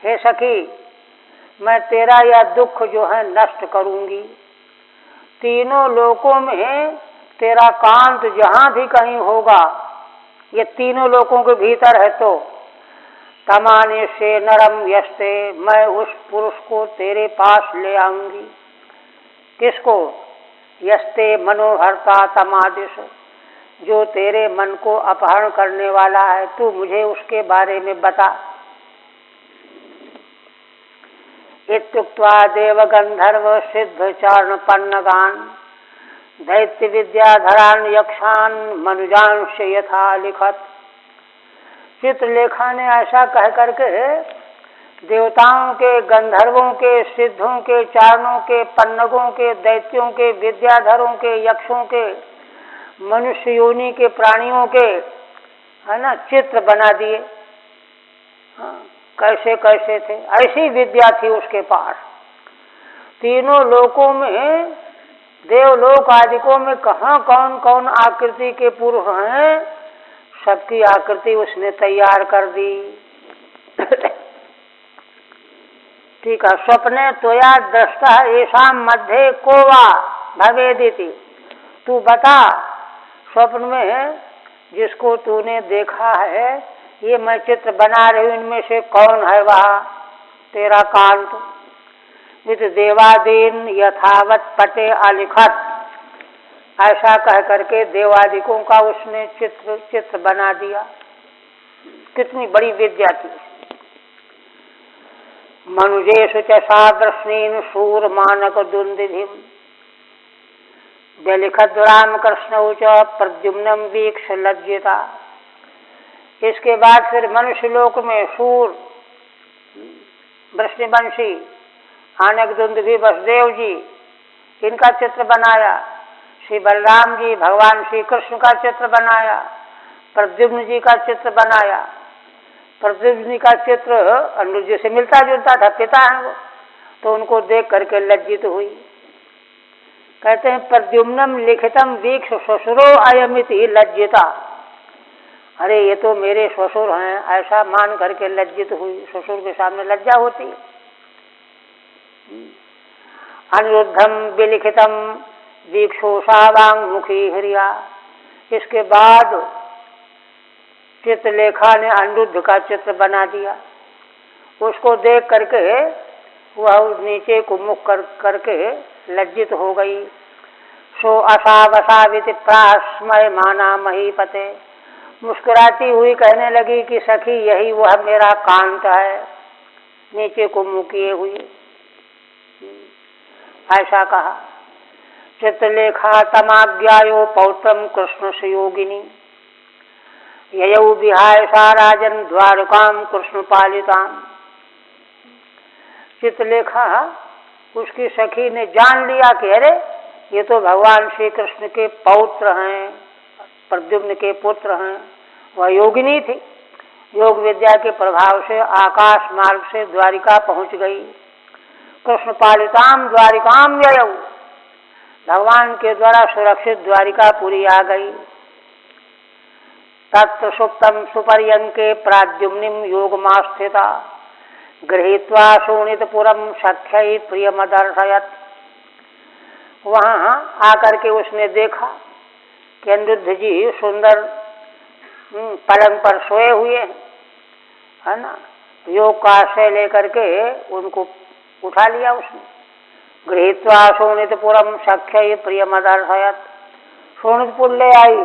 हे सखी, मैं तेरा यह दुख जो है नष्ट करूंगी। तीनों लोकों में तेरा कांत जहां भी कहीं होगा, ये तीनों लोकों के भीतर है, तो तमाने से नरम यस्ते, मैं उस पुरुष को तेरे पास ले आऊंगी। किसको? यस्ते मनोहरता तमादिश, जो तेरे मन को अपहरण करने वाला है, तू मुझे उसके बारे में बता। इत्युक्त्वा देव गंधर्व सिद्ध चारण पन्नगान दैत्य विद्याधरान यक्षान मनुजांश यथा लिखत। चित्रलेखा ने ऐसा कह करके देवताओं के, गंधर्वों के, सिद्धों के, चारणों के, पन्नगों के, दैत्यों के, विद्याधरों के, यक्षों के, मनुष्य योनि के प्राणियों के, है ना, चित्र बना दिए। हाँ, कैसे कैसे थे, ऐसी विद्या थी उसके पास। तीनों लोकों में, देवलोक आदिकों में कहाँ कौन कौन आकृति के पुरुष हैं, सबकी आकृति उसने तैयार कर दी। ठीक है। स्वप्ने त्वया दृष्टा येषां मध्ये को वा भवेदिति। तू बता, स्वप्न में जिसको तूने देखा है, ये मैं चित्र बना रही हूँ, इनमें से कौन है वह तेरा कांत? विद देवादीन यथावत पटे अलिखत, ऐसा कह करके देवादिकों का उसने चित्र बना दिया। कितनी बड़ी विद्या थी। मनुजेषु च सादृश्नीन सूर मानक दुंदिधिम व्यलिखत राम कृष्ण च प्रद्युम्नम वीक्ष लज्जिता। इसके बाद फिर मनुष्य लोक में सूर, वृष्णिवंशी, आनक दुंदुभि वसुदेव जी, इनका चित्र बनाया। श्री बलराम जी, भगवान श्री कृष्ण का चित्र बनाया। प्रद्युम्न जी का चित्र बनाया। प्रद्युम्न जी का चित्र अनुज जी से मिलता जुलता था, पिता है वो, तो उनको देख करके लज्जित हुई। कहते हैं प्रद्युम्नम लिखितम वीक्ष ससुरो अयमिति लज्जिता। अरे ये तो मेरे ससुर हैं, ऐसा मान करके लज्जित हुई। ससुर के सामने लज्जा होती है। अनिरुद्धम विलिखितम वीक्षोषावांग मुखी हरिया। इसके बाद चित्रलेखा ने अनिरुद्ध का चित्र बना दिया। उसको देख करके वह नीचे को मुख करके लज्जित हो गई। सो असावसावित प्रास्मय माना महीपते। मुस्कुराती हुई कहने लगी कि सखी यही वह मेरा कांत है, नीचे को मुँह किए हुई, ऐसा कहा। चित्रलेखा तमाज्ञायो पौत्रम कृष्ण से योगिनी ययौ विहाय सा राजन द्वारकाम कृष्ण पालिताम। चित्रलेखा उसकी सखी ने जान लिया कि अरे ये तो भगवान श्री कृष्ण के पौत्र हैं, प्रद्युम्न के पुत्र हैं। वह योगिनी थी। योग विद्या के प्रभाव से आकाश मार्ग से द्वारिका पहुंच गई। कृष्ण पालिताम द्वारिकाम ययौ, भगवान के द्वारा सुरक्षित द्वारिकापुरी आ गई। तत्र सुप्तम सुपर्यंके प्राद्युम्निम योगमास्थिता गृहीत्वा शोणितपुरम सख्यै प्रियमदर्शयत्। वहाँ आकर के उसने देखा कि अनिरुद्ध जी सुंदर पलंग पर सोए हुए हैं, है ना। योग का आश्रय लेकर के उनको उठा लिया उसने। गृहीत्वा शोणितपुरम सख्यै प्रियमदर्शयत्। शोणितपुर ले आई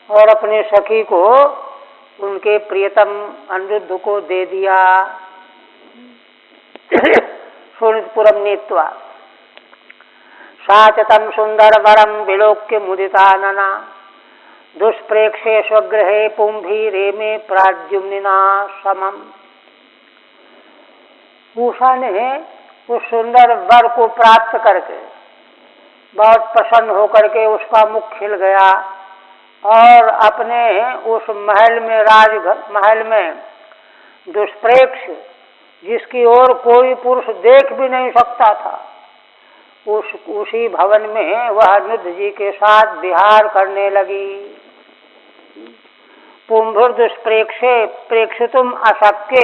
और अपने सखी को, उनके प्रियतम अनिरुद्ध को दे दिया। शोणितपुरम नीत्वा साचतम सुंदर वरम विलोक्य मुदिता नना दुष्प्रेक्षे स्वगृहे पुंभी में प्राद्युम्निना समम। उषा ने उस सुंदर वर को प्राप्त करके बहुत प्रसन्न होकर के उसका मुख खिल गया और अपने उस महल में, राजघर महल में, दुष्प्रेक्ष जिसकी ओर कोई पुरुष देख भी नहीं सकता था, उसी भवन में वह अनिरुद्ध जी के साथ विहार करने लगी। पुंभुर दुष्प्रेक्षे प्रेक्षितुम अशक्य,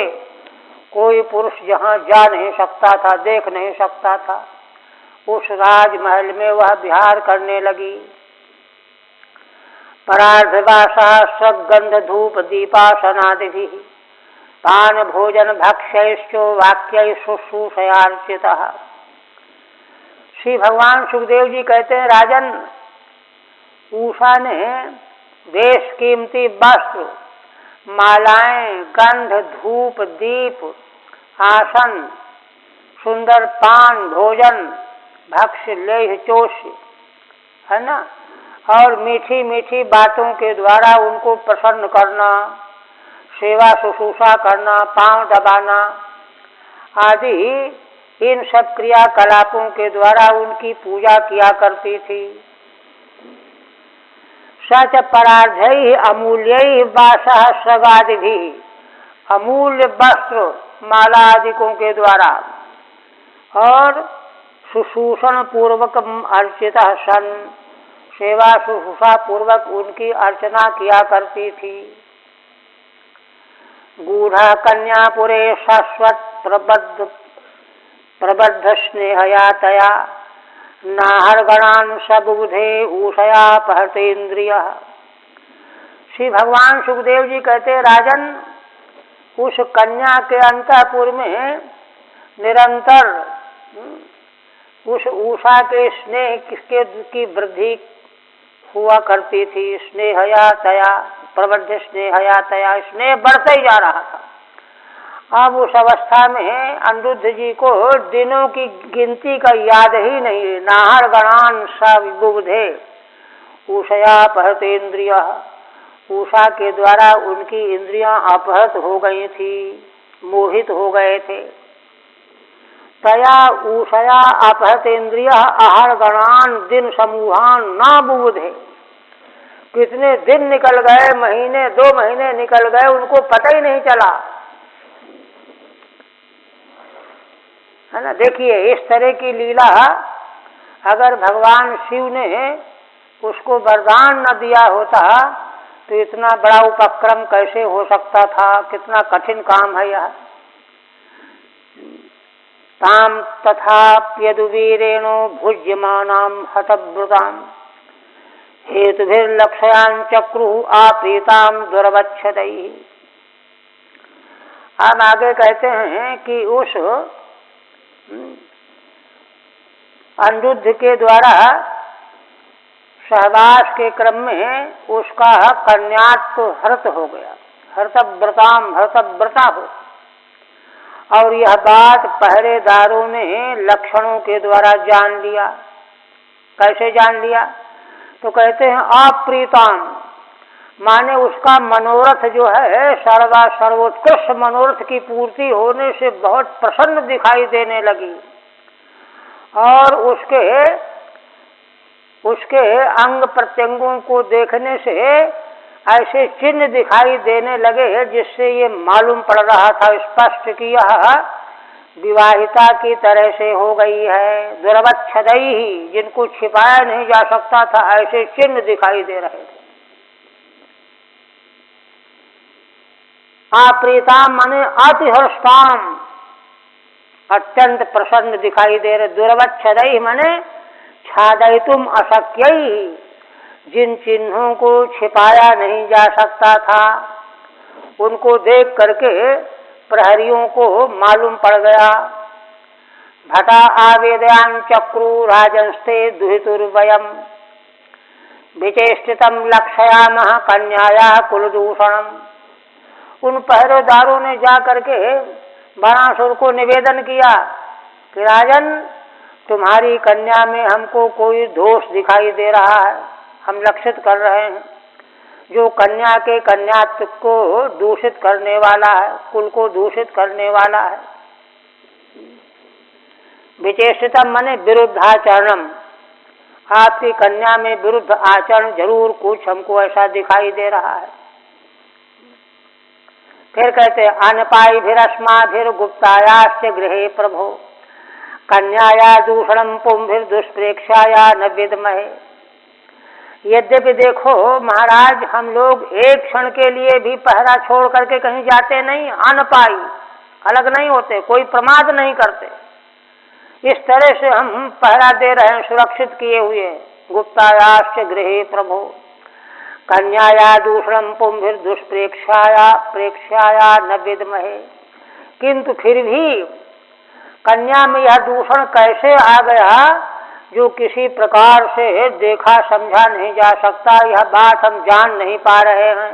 कोई पुरुष जहाँ जा नहीं सकता था, देख नहीं सकता था, उस राजमहल में वह विहार करने लगी। परार्धवासा सगंध धूप दीपासनादि पान भोजन भक्ष्यश्चो वाक्य शुश्रूषयार्चितः। श्री भगवान सुखदेव जी कहते हैं, राजन, उषा ने वेश, कीमती वस्त्र, मालाएं, गंध, धूप, दीप, आसन, सुंदर पान, भोजन, भक्ष्य, लेह, चोष्य, है ना, और मीठी मीठी बातों के द्वारा उनको प्रसन्न करना, सेवा शुश्रूषा करना, पांव दबाना आदि, इन सब क्रियाकलापों के द्वारा उनकी पूजा किया करती थी। सच परार्धै अमूल्यै वासः सगादिभि, अमूल्य वस्त्र, माला आदिकों के द्वारा और सुषूषण पूर्वक अर्चित सन, सेवा शुश्रूषा पूर्वक उनकी अर्चना किया करती थी। गूढ़ा कन्यापुरे शाश्वत प्रबद्ध स्नेहया तया नाहर गणान सबुधे ऊषया पहतेन्द्रिय। श्री भगवान सुखदेव जी कहते, राजन उस कन्या के अंतःपुर में निरंतर उस उषा के स्नेह किसके की वृद्धि हुआ करती थी। स्नेहया तया प्रबद्ध स्नेहया तया, स्नेह बढ़ता ही जा रहा था। अब उस अवस्था में अनिरुद्ध जी को दिनों की गिनती का याद ही नहीं। नाहर गणान स विबुधे उषया अपहृतेन्द्रिय, उषा के द्वारा उनकी इंद्रियां अपहृत हो गई थी, मोहित हो गए थे। तया उषया अपहृतेन्द्रिय आहर गणान दिन समूहान न बुबुधे, कितने दिन निकल गए, महीने 2 महीने निकल गए, उनको पता ही नहीं चला, है ना। देखिए इस तरह की लीला अगर भगवान शिव ने उसको वरदान न दिया होता तो इतना बड़ा उपक्रम कैसे हो सकता था। कितना कठिन काम है यह। ताम तथाप्यदुवीरेणो भुज्यमानां हतव्रताम हेतुभिर्लक्ष्यान् चक्रुः आप्रीताम दुर्वच्छदैः। हम आगे कहते हैं कि उस अनिरुद्ध के द्वारा सहवास के क्रम में उसका कन्यात्व हर्त हो गया। हर्तव्रताम हर्तव्रता हो। और यह बात पहरेदारों ने लक्षणों के द्वारा जान लिया। कैसे जान लिया? तो कहते हैं अप्रीताम, माने उसका मनोरथ जो है सर्वोत्कृष्ट मनोरथ की पूर्ति होने से बहुत प्रसन्न दिखाई देने लगी। और उसके अंग प्रत्यंगों को देखने से ऐसे चिन्ह दिखाई देने लगे जिससे ये मालूम पड़ रहा था स्पष्ट कि यह विवाहिता की तरह से हो गई है। दुर्वच्छदैः, जिनको छिपाया नहीं जा सकता था, ऐसे चिन्ह दिखाई दे रहे थे। अप्रीताम माने अतिहर्षताम, अत्यंत प्रसन्न दिखाई दे रहे। दुर्वच्छदैः माने छादयितुम अशक्यैः, जिन चिन्हों को छिपाया नहीं जा सकता था उनको देख करके प्रहरियों को मालूम पड़ गया। भटा आवेदयान चक्रु राजंस्ते दुहितुर्वयम् विचेष्टितम लक्षयामः कन्याया कुलदूषणम। उन पहरेदारों ने जा करके बाणासुर को निवेदन किया कि राजन, तुम्हारी कन्या में हमको कोई दोष दिखाई दे रहा है, हम लक्षित कर रहे हैं। जो कन्या के कन्यात्व को दूषित करने वाला है, कुल को दूषित करने वाला है। विचेष्टितम माने विरुद्धाचरणम, आपकी कन्या में विरुद्ध आचरण जरूर कुछ हमको ऐसा दिखाई दे रहा है। फिर कहते अनपायभिरस्माभिर्गुप्तायाश्च गृहे प्रभो कन्याया दूषणम पुंभिर्दुष्प्रेक्षाया न विद्महे। यद्यपि देखो महाराज, हम लोग एक क्षण के लिए भी पहरा छोड़ करके कहीं जाते नहीं, अनपाई, अलग नहीं होते, कोई प्रमाद नहीं करते। इस तरह से हम पहरा दे रहे हैं, सुरक्षित किए हुए। गुप्तायाश्च गृहे प्रभो कन्याया दूषणम पुंभिर्दुष्प्रेक्षाया प्रेक्षाया न विद्महे। किंतु फिर भी कन्या में यह दूषण कैसे आ गया जो किसी प्रकार से देखा समझा नहीं जा सकता। यह बात हम जान नहीं पा रहे हैं।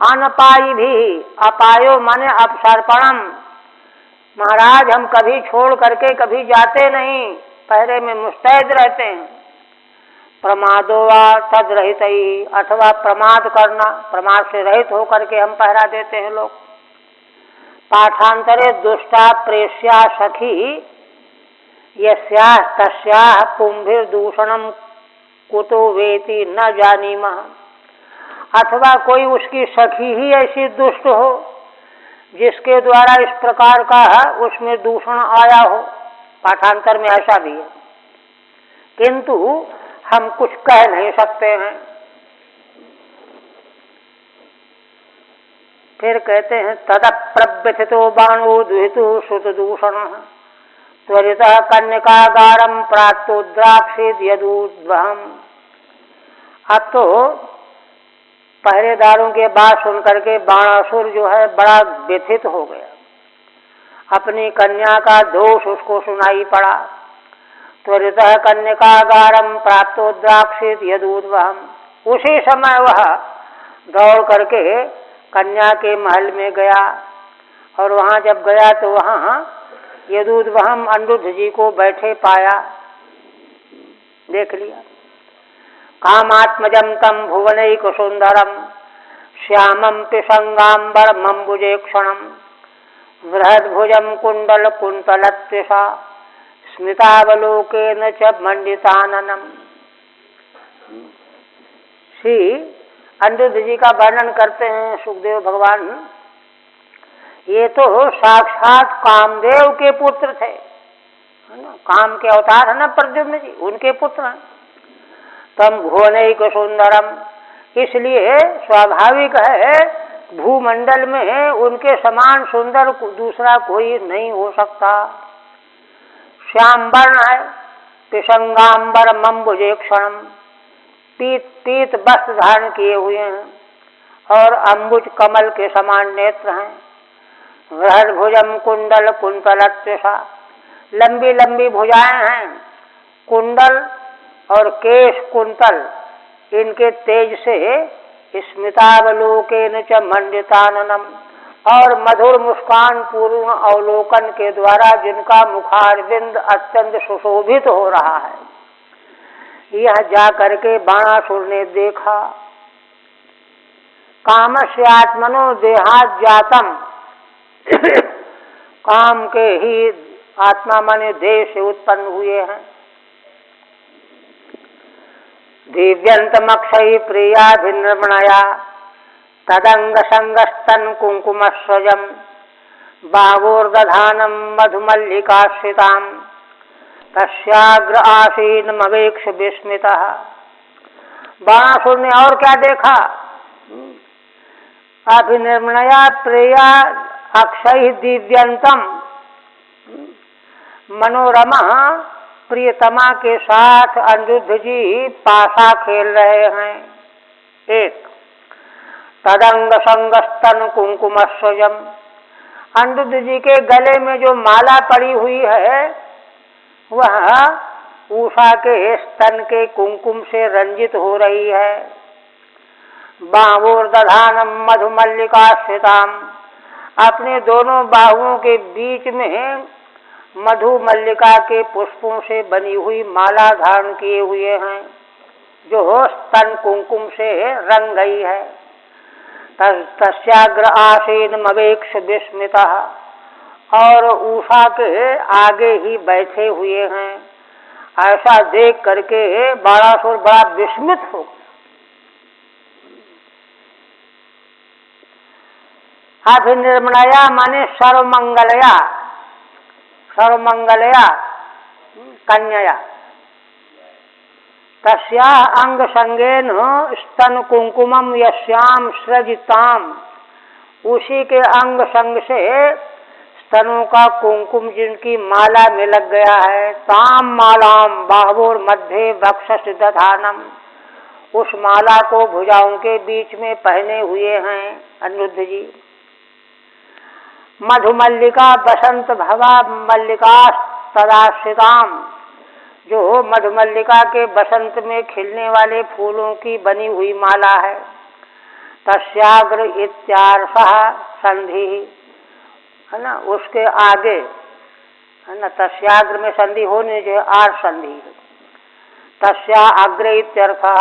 अनपाई भी, अपायो माने अपसर्पणम, महाराज हम कभी छोड़ करके कभी जाते नहीं, पहरे में मुस्तैद रहते हैं। प्रमादो वा तद रहित ही, अथवा प्रमाद करना, प्रमाद से रहित होकर के हम पहरा देते हैं लोग। पाठांतरे दुष्टा प्रेष्या सखी यस्याः तस्याः पुंभिर्दूषणम कुतो वेति न जानीमः। अथवा कोई उसकी सखी ही ऐसी दुष्ट हो जिसके द्वारा इस प्रकार का उसमें दूषण आया हो। पाठांतर में ऐसा भी है, किंतु हम कुछ कह नहीं सकते हैं। फिर कहते हैं तदप्रव्यथितो बाणो दुहितु श्रुतदूषण त्वरितः कन्यकागारम प्राप्तोद्राक्षेद यदूद्वहम्। अब तो पहरेदारों के बात सुन करके बाणासुर जो है बड़ा व्यथित हो गया। अपनी कन्या का दोष उसको सुनाई पड़ा। त्वरितः कन्यकागारम प्राप्तोद्राक्षित यदूद्वहम। उसी समय वह दौड़ करके कन्या के महल में गया और वहाँ जब गया तो वहाँ यदूद्वहम अनिरुद्ध जी को बैठे पाया, देख लिया। कामात्मजम तम भुवनैक सुंदरम श्यामं पिशंगांबरम अम्बुजेक्षणम बृहद्भुजम कुंडल कुंतलत्विषा स्मितावलोकेन च मंडिताननम। श्री अनिरुद्ध जी का वर्णन करते हैं सुखदेव भगवान। ये तो साक्षात कामदेव के पुत्र थे, है ना, काम के अवतार है ना प्रद्युम्न जी, उनके पुत्र हैं। तम भुवनैक सुंदरम, इसलिए स्वाभाविक है भूमंडल में उनके समान सुंदर दूसरा कोई नहीं हो सकता। श्याम वर्ण है, पिशंगांबर मम्बुजेक्षणम, पीत वस्त्र धारण किए हुए हैं और अम्बुज कमल के समान नेत्र हैं। बृहद्भुजम कुंडल कुंतलत्विषा, लंबी लंबी भुजाएं हैं। कुंडल और केश कुंतल, इनके तेज से स्मितावलोकेन च मंडिताननम, और मधुर मुस्कान पूर्ण अवलोकन के द्वारा जिनका मुखारविंद अत्यंत सुशोभित हो रहा है। यह जा करके बाणासुर ने देखा। कामस्य आत्मनो देहात जातम, काम के ही आत्मा माने देह से उत्पन्न हुए हैं। दिव्यंतमक्षयी प्रियाभिनृमणया तदंग संगस्तन कुंकुमस्वजम बावोर्दधानम मधुमल्लिकाश्रिताम तस्याग्र आसीनमवेक्ष विस्मितः। बाणासुर ने और क्या देखा? अभिनिर्मणया प्रिया अक्षय दिव्यंतम, मनोरमा प्रियतमा के साथ अनिरुद्ध जी पासा खेल रहे हैं। एक तदंग संगस्तन कुंकुमस्वजम, अनिरुद्ध जी के गले में जो माला पड़ी हुई है वह उषा के स्तन के कुंकुम से रंजित हो रही है। बाहुर्दधानम मधुमल्लिकाश्रिताम, अपने दोनों बाहुओं के बीच में मधु मल्लिका के पुष्पों से बनी हुई माला धारण किए हुए हैं जो स्तन कुंकुम से रंग गई है। तस्याग्र आसीनमवेक्ष विस्मितः, और उषा के आगे ही बैठे हुए हैं। ऐसा देख करके बाणासुर बड़ा विस्मित हो। अभिनिर्मणया माने सर्वमंगलया, सर्वमंगलया कन्या, तस्या अंग संगेन स्तन कुंकुमम यस्याम सृजिताम, उसी के अंग संग से स्तनों का कुंकुम जिनकी माला में लग गया है। ताम मालाम बाहुर मध्य वक्षस दधानम, उस माला को भुजाओं के बीच में पहने हुए हैं अनिरुद्ध जी। मधुमल्लिका बसंत भवा मल्लिका तदाश्रिताम, जो मधुमल्लिका के बसंत में खिलने वाले फूलों की बनी हुई माला है। तस्याग्र इत्यार्थः संधि, है ना, उसके आगे, है ना, तस्याग्र में संधि होने जो आर संधि। तस्या अग्र इत्यर्थः,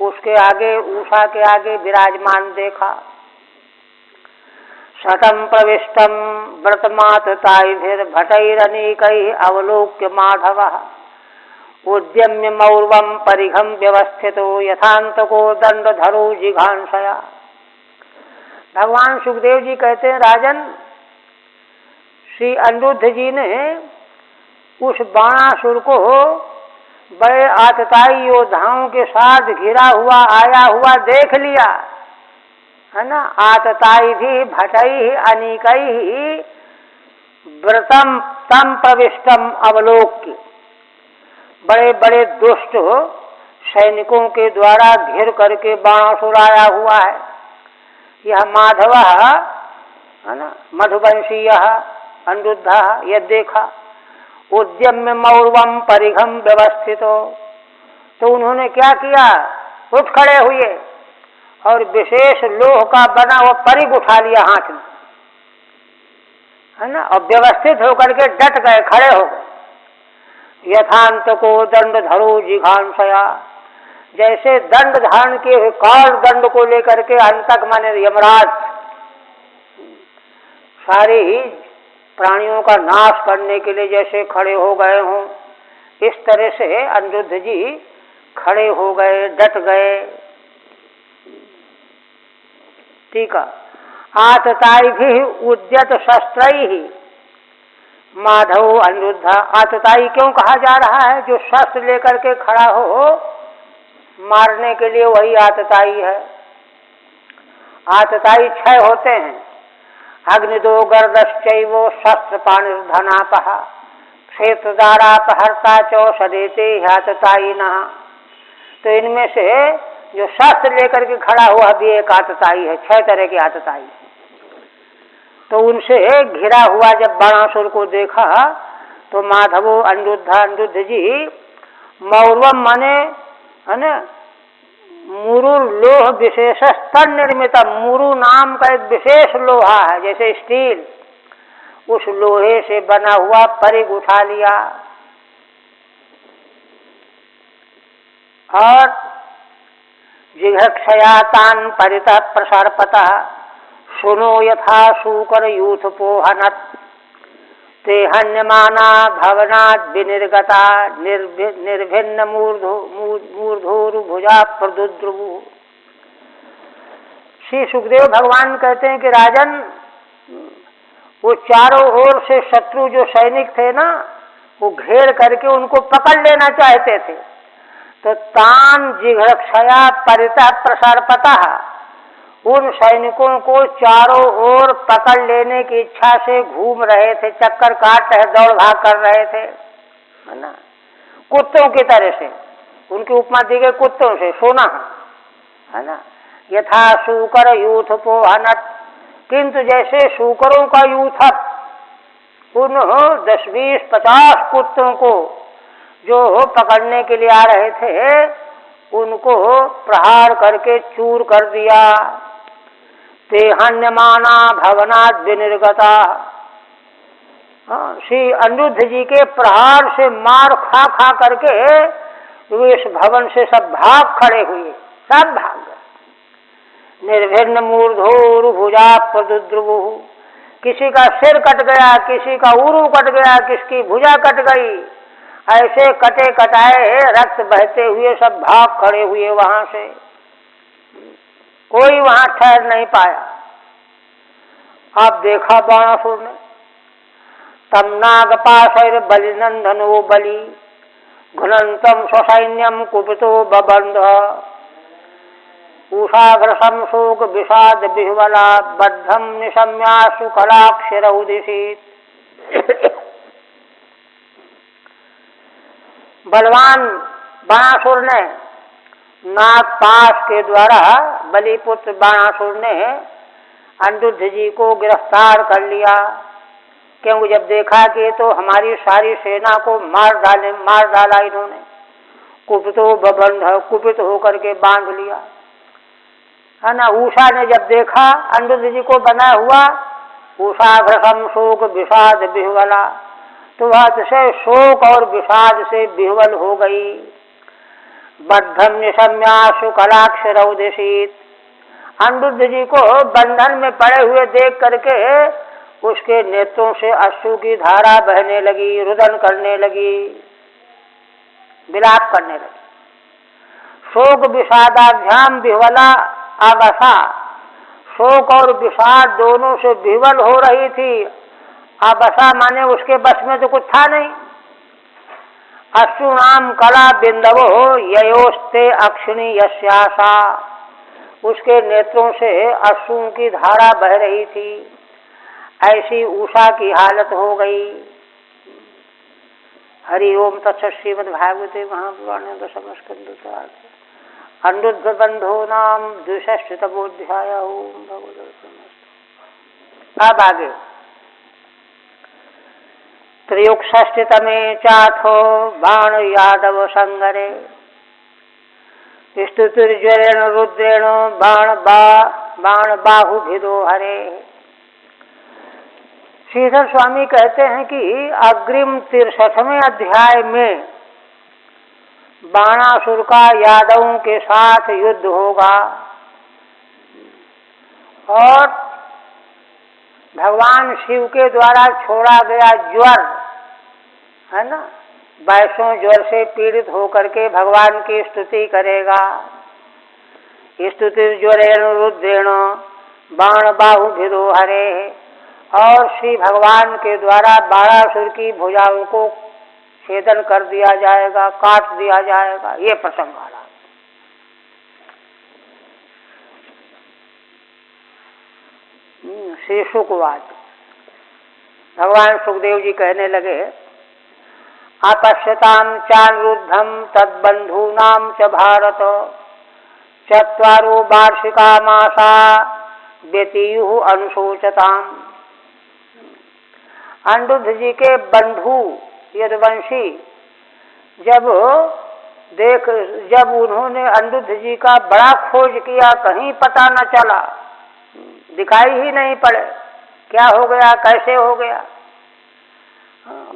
उसके आगे उषा के आगे विराजमान देखा। शतम प्रविष्टम व्रतमातताइभिर भटैरनीकैः अवलोक्य माधवः उद्यम्य मौर्वम परिघम व्यवस्थितो यथांतको दंडधरो जिघांसया। भगवान सुखदेव जी कहते हैं, राजन, श्री अनिरुद्ध जी ने उस बाणासुर को बड़े आतताई योद्धाओं के साथ घिरा हुआ आया हुआ देख लिया, है ना। आतताई भी भटई अनीकई व्रतम तम प्रविष्टम अवलोक्य, बड़े बड़े दुष्ट सैनिकों के द्वारा घिर करके बाणासुर आया हुआ है। यह माधव है ना, मधुवंशीय अनिरुद्ध, यह देखा। उद्यम्य मौर्वम परिघम व्यवस्थित हो, तो उन्होंने क्या किया, उठ खड़े हुए और विशेष लोह का बना हुआ परिघ उठा लिया हाथ में, है ना, और व्यवस्थित होकर के डट गए, खड़े हो गए। यथांत को दंड धरो जिघांसया, जैसे दंड धारण किए हुए काल दंड को लेकर के अंतक माने यमराज सारे ही प्राणियों का नाश करने के लिए जैसे खड़े हो गए हों, इस तरह से अनिरुद्ध जी खड़े हो गए, डट गए। ठीक है। आतताई भी उद्यत शस्त्रई ही माधव अनिरुद्ध। आतताई क्यों कहा जा रहा है, जो शस्त्र लेकर के खड़ा हो मारने के लिए, वही आतताई है। आतताई 6 होते हैं, अग्निदो गर्दश्चैवो शस्त्र पाणिर्धनापः क्षेत्रदारापहर्ता चो सदेते ह्यातताई नः। तो इनमें से जो शस्त्र लेकर के खड़ा हुआ भी एक आतताई है, 6 तरह की आतताई। तो उनसे घिरा हुआ जब बाणासुर को देखा तो माधवो अनिरुद्ध जी मौर्वम माने है ना, मुरु लोह विशेष स्तन निर्मित, मुरु नाम का एक विशेष लोहा है जैसे स्टील, उस लोहे से बना हुआ परिघ उठा लिया और जिघक्षयातान परितः प्रसर्पतः सुनो यथा शूकर यूथपोहनत् ते हन्यमाना भवनात् विनिर्गता निर्भिन्न मूर्धोरुभुजा प्रदुद्रुवु। श्री सुखदेव भगवान कहते हैं कि राजन, वो चारों ओर से शत्रु जो सैनिक थे ना, वो घेर करके उनको पकड़ लेना चाहते थे। तो तान जिघक्षया परितः प्रसर्पतः, उन सैनिकों को चारों ओर पकड़ लेने की इच्छा से घूम रहे थे, चक्कर काट रहे, दौड़ भाग कर रहे थे, है ना, कुत्तों की तरह से। उनकी उपमा दी गई कुत्तों से, सोना है ना। यथा शूकर यूथपोहनत्, किंतु जैसे शूकरों का यूथप उन 10, 20, 50 कुत्तों को जो पकड़ने के लिए आ रहे थे, उनको प्रहार करके चूर कर दिया। ते हन्यमाना भवनात् विनिर्गता, श्री अनिरुद्ध जी के प्रहार से मार खा खा करके वे इस भवन से सब भाग खड़े हुए, सब भाग गए। निर्भिन्न मूर्धोरुभुजा प्रदुद्रुवु, किसी का सिर कट गया, किसी का उरु कट गया, किसकी भुजा कट गई, ऐसे कटे कटाए रक्त बहते हुए सब भाग खड़े हुए वहां से, कोई वहां ठहर नहीं पाया। आप देखा बाणासुर ने, तम नागपाशैर बलिनंदनो बलि घुनंतम स्वसैन्यम कुपितो बबंध उषाभ्रसम शोक विषाद बिह्वला बद्धम निशम्याशु कलाक्षरउदिशीत। बलवान बाणासुर ने नागपाश के द्वारा, बलिपुत्र बाणासुर ने अनिरुद्ध जी को गिरफ्तार कर लिया, क्योंकि जब देखा कि तो हमारी सारी सेना को मार डाला इन्होंने। कुपितो बबंध, कुपित होकर के बांध लिया, है ना। उषा ने जब देखा अनिरुद्ध जी को बना हुआ, उषाभ्रसम शोक विषाद बिह्वला, तो वह से शोक और विषाद से बिह्वल हो गई। बद्धम निशम्याशु कलाक्षरउदिशीत, अनिरुद्ध जी को बंधन में पड़े हुए देख करके उसके नेत्रों से अश्रु की धारा बहने लगी, रुदन करने लगी, विलाप करने लगी। शोक विषादाभ्याम बिह्वला अबसा, शोक और विषाद दोनों से विह्वल हो रही थी। अबसा माने उसके बस में तो कुछ था नहीं। अश्रुनाम कला बिंदवो ययोस्ते अक्षिणी यस्यासा, उसके नेत्रों से अश्रुओं की धारा बह रही थी। ऐसी उषा की हालत हो गई। हरि ओम तत्सत् श्रीमद्भागवते महापुराणे दशमस्कन्धे अनिरुद्ध बंधो नाम द्विषष्टमोऽध्याय। ओम भगवदर्शनमस्तु। अब आगे त्रयोषष्टितमे चाथो बाण यादव संगरे स्तुतिर्ज्वरेण रुद्रेण बाण बाहुभिदो हरे। श्रीधर स्वामी कहते हैं कि अग्रिम 63वें अध्याय में बाणासुर का यादवों के साथ युद्ध होगा और भगवान शिव के द्वारा छोड़ा गया ज्वर है ना, 22 ज्वर से पीड़ित होकर के भगवान की स्तुति करेगा। स्तुति ज्वरेण रुद्रेण बाण बाहुभिदो हरे, और श्री भगवान के द्वारा बाणासुर की भुजाओं को छेदन कर दिया जाएगा, काट दिया जाएगा। ये प्रसंग आ रहा। श्री शुकवाद भगवान सुखदेव जी कहने लगे, अपश्यताम चानुरुद्धम तद्बंधूनाम च भारत चत्वारो वार्षिका मासा व्यतीयुः अनुशोचताम। अनिरुद्ध जी के बंधु यदुवंशी जब उन्होंने अनिरुद्ध जी का बड़ा खोज किया, कहीं पता न चला, दिखाई ही नहीं पड़े, क्या हो गया, कैसे हो गया।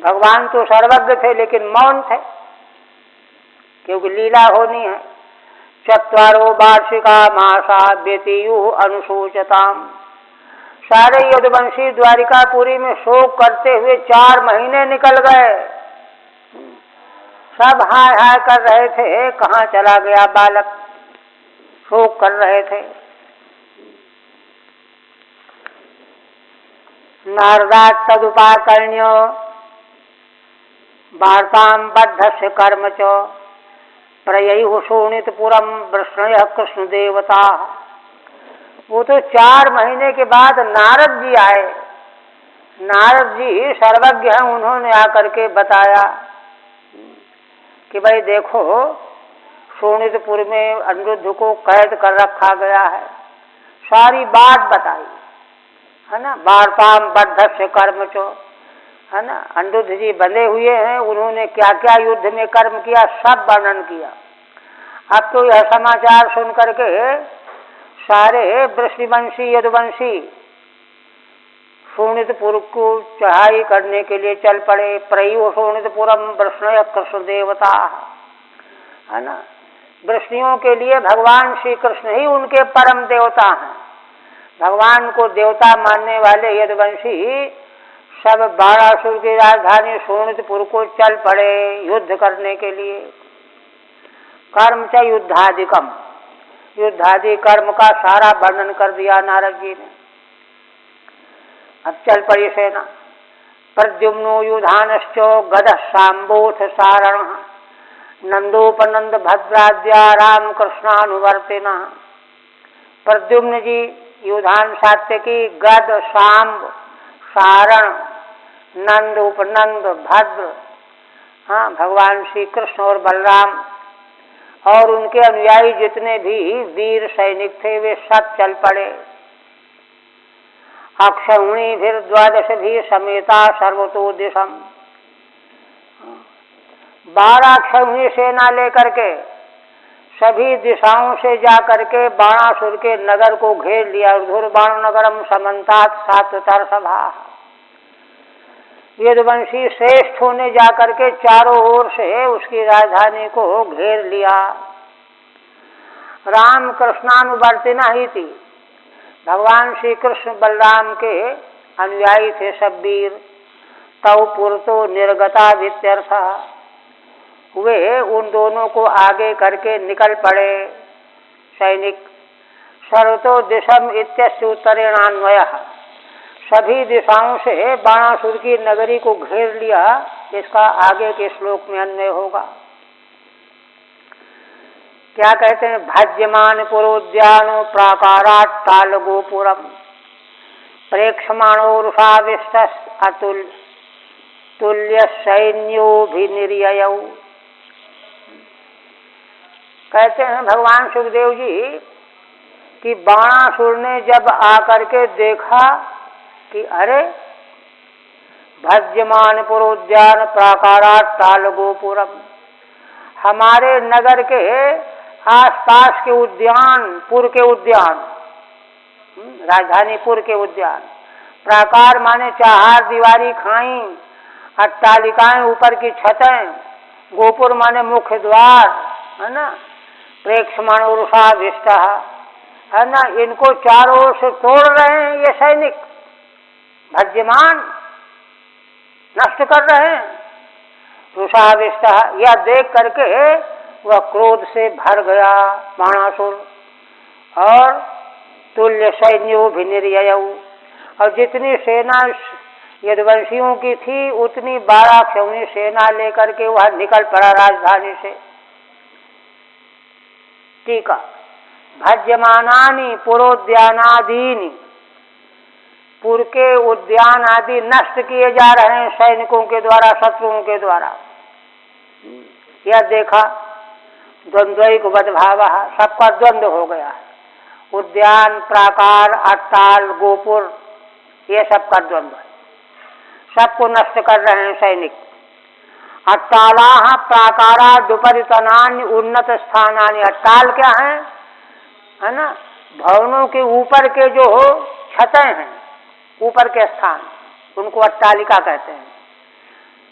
भगवान तो सर्वज्ञ थे लेकिन मौन थे, क्योंकि लीला होनी है। चत्वारो वार्षिका मासा व्यतीयुः अनुशोचताम। सारे यदुवंशी द्वारिकापुरी में शोक करते हुए 4 महीने निकल गए। सब हाय हाय कर रहे थे, कहाँ चला गया बालक, शोक कर रहे थे। नारदात् तदुपाकर्ण्य वार्तां बद्धस्य कर्म च प्रययुः शोणितपुरं वृष्णयः कृष्ण देवता। वो तो 4 महीने के बाद नारद जी आए। नारद जी सर्वज्ञ हैं, उन्होंने आकर के बताया कि भाई देखो, शोणितपुर में अनिरुद्ध को कैद कर रखा गया है। सारी बात बताई है ना। वार्ताम बद्धस्य कर्म चो, है ना, अनिरुद्ध जी बंधे हुए हैं, उन्होंने क्या क्या युद्ध में कर्म किया सब वर्णन किया। अब तो यह समाचार सुन करके सारे वृष्णिवंशी यदुवंशी शोणितपुर को चढ़ाई करने के लिए चल पड़े। प्रयो शोणितपुरम वृष्णय कृष्ण देवता, है ना। वृष्णियों के लिए भगवान श्री कृष्ण ही उनके परम देवता हैं। भगवान को देवता मानने वाले यदुवंशी सब बाणासुर की राजधानी शोणितपुर को चल पड़े युद्ध करने के लिए। कर्म च युद्धादिकम, युद्धादि कर्म का सारा वर्णन कर दिया नारद जी ने। अब चल पड़ी सेना। प्रद्युम्नो युधानश्च गदः शाम्बोथ सारण नंदोपनंद भद्राद्या राम कृष्णानुवर्तिना। प्रद्युम्न जी युधान सात्यकी, गद शाम्ब सारण नंद उपनंद भद्र, हाँ, भगवान श्री कृष्ण और बलराम और उनके अनुयायी जितने भी वीर सैनिक थे वे सब चल पड़े। अक्षौणी फिर 12 भी समेता सर्वतो दिशम। 12 अक्षौणी सेना लेकर के सभी दिशाओं से जा करके बाणासुर के नगर को घेर लिया। ऊर्ध्वबाण नगरम समन्तात सात्वतर सभा। यदुवंशी श्रेष्ठ ने जाकर के चारों ओर से उसकी राजधानी को घेर लिया। राम कृष्णानुवर्तिना ही थी, भगवान श्री कृष्ण बलराम के अनुयायी थे सब वीर। तव पुरतो निर्गता वित्यर्थ, वे उन दोनों को आगे करके निकल पड़े सैनिक। सर्वतो दिशम इत्यस्य उत्तरेणान्वय, सभी दिशाओं से बाणासुर की नगरी को घेर लिया। इसका आगे के श्लोक में अन्वय होगा। क्या कहते हैं, भज्यमान पुरोद्यानो प्राकारात् ताल गोपुरम प्रेक्षमाणो रुषाविष्ट अतुल तुल्य सैन्योभिनिर्ययौ। कहते हैं भगवान सुखदेव जी कि बाणासुर ने जब आकर के देखा कि अरे भज्यमान पुरोद्यान प्राकारात् ताल गोपुरम, हमारे नगर के आसपास के उद्यान, पुर के उद्यान, राजधानीपुर के उद्यान, प्राकार माने चार दीवारी खाई, अट्टालिकाएं ऊपर की छतें, गोपुर माने मुख्य द्वार, है ना, प्रेक्षमाण उषाभिष्ट, है ना, इनको चारों ओर से तोड़ रहे हैं ये सैनिक, भज्यमान, नष्ट कर रहे हैं। उषाभिष्ट, यह देख करके वह क्रोध से भर गया बाणासुर, और तुल्य सैन्योभिनिर्ययौ, और जितनी सेना यदुवंशियों की थी उतनी 12 क्षौणी सेना लेकर के वह निकल पड़ा राजधानी से। टीका, भज्यमानानि पुरोद्यानादीनि, पुर के उद्यान आदि नष्ट किए जा रहे हैं सैनिकों के द्वारा, शत्रुओं के द्वारा। यह देखा द्वंद्वैक वद्भाव, सबका द्वंद्व हो गया है। उद्यान, प्राकार, अट्टाल, गोपुर, ये सबका द्वंद्व, सबको नष्ट कर रहे हैं सैनिक। अट्टाला प्राकारा दुपरितनानि उन्नत स्थानानि, अट्टाल क्या है ना, भवनों के ऊपर के जो छतें हैं, ऊपर के स्थान, उनको अट्टालिका कहते हैं,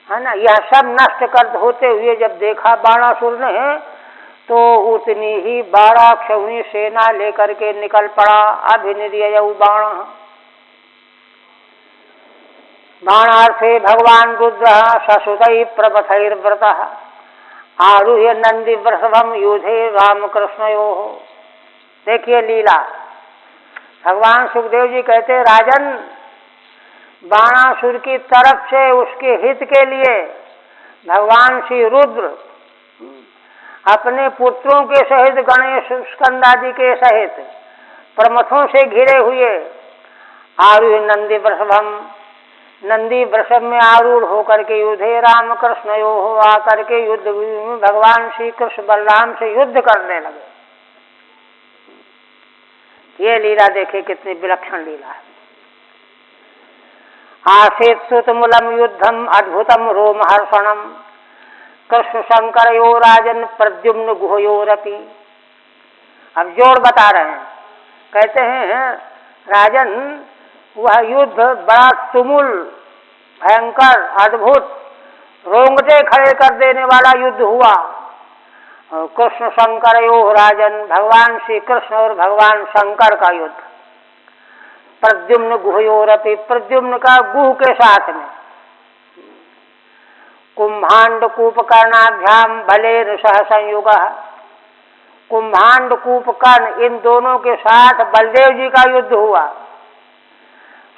है ना। यह सब नष्ट कर होते हुए जब देखा बाणासुर ने, तो उतनी ही 12 क्षौणी सेना लेकर के निकल पड़ा। अभिनिर्ययौ बाण, बाणार्थे भगवान रुद्र ससुतै प्रपथैर्व्रत आरुह्य नंदी वृषभम युधे रामकृष्णयोः। देखिए लीला, भगवान सुखदेव जी कहते राजन, बाणासुर की तरफ से उसके हित के लिए भगवान श्री रुद्र अपने पुत्रों के सहित, गणेश स्कंद आदि के सहित प्रमथों से घिरे हुए, आरूढ़ नंदी वृषभम, नंदी वृषभ में आरूढ़ होकर के युद्धे रामकृष्ण यो हो आकर के युद्ध में भगवान श्री कृष्ण बलराम से युद्ध करने लगे। ये लीला देखे कितनी विलक्षण लीला है। आसीत सुतमूलम युद्धम अद्भुतम रोमहर्षणम कृष्ण शंकर यो राजन प्रद्युम्न गुहयोरपि। अब जोड़ बता रहे हैं, कहते हैं राजन वह युद्ध बड़ा तुमुल, भयंकर, अद्भुत, रोंगटे खड़े कर देने वाला युद्ध हुआ। कृष्ण शंकर यो राजन, भगवान श्री कृष्ण और भगवान शंकर का युद्ध। प्रद्युम्न गुहयोरपि, प्रद्युम्न का गुह के साथ में। कुंभांड कूपकर्णाभ्याम बलेर सह संयुग, कुंभांड कूपकर्ण इन दोनों के साथ बलदेव जी का युद्ध हुआ।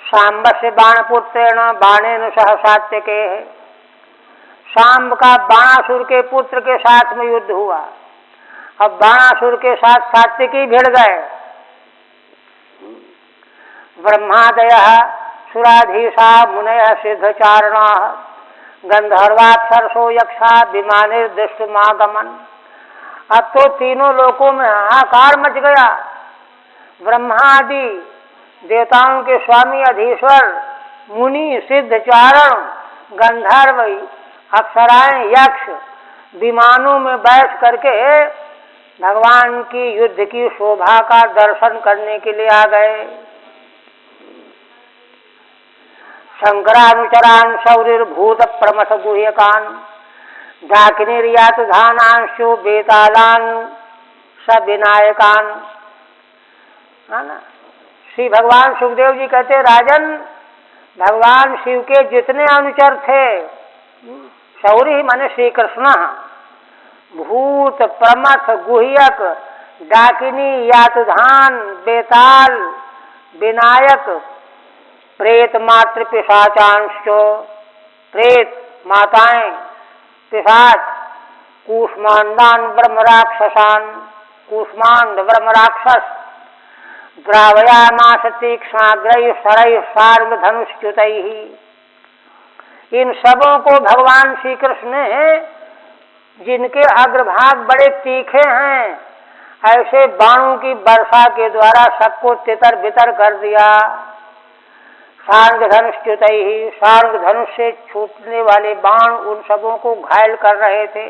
सांब से बाणपुत्रेण बाणेन सह सात्यके, सांब का बाणासुर के पुत्र के साथ में युद्ध हुआ। अब बाणासुर के साथ सात्यकी भिड़ गए। ब्रह्मादयः सुराधीशा मुनयः सिद्धचारणाः गंधर्वाक्षरसो यक्षा विमानिर्दृष्टुमागमन। अब तो तीनों लोकों में हाहाकार मच गया। ब्रह्मादि देवताओं के स्वामी अधीश्वर, मुनि, सिद्धचारण, गंधर्व, अप्सराएं, यक्ष विमानों में बैठ करके भगवान की युद्ध की शोभा का दर्शन करने के लिए आ गए। शंकरानुचरान शौरिर्भूत प्रमथ गुह्यकान डाकिनीर्यात धानांशो बेतालान सविनायकान। है ना, श्री भगवान सुखदेव जी कहते राजन, भगवान शिव के जितने अनुचर थे, शौरी माने श्री कृष्ण, भूत, प्रमथ, गुह्यक, डाकिनी, यातुधान, बेताल, विनायक, प्रेत मातृ पिशाचांश, प्रेत माताएं, पिशाच, कूष्मांडान ब्रह्म राक्षसान, कूष्मांड ब्रह्म राक्षस, द्रावयामास तीक्ष्णाग्रैः शरैः सार्ंग धनुष्च्युतैः, इन सबों को भगवान श्री कृष्ण ने, जिनके अग्रभाग बड़े तीखे हैं, ऐसे बाणों की वर्षा के द्वारा सबको तितर बितर कर दिया। सार्ंग धनुष ही, सार्ंग धनुष से छूटने वाले बाण उन सबों को घायल कर रहे थे।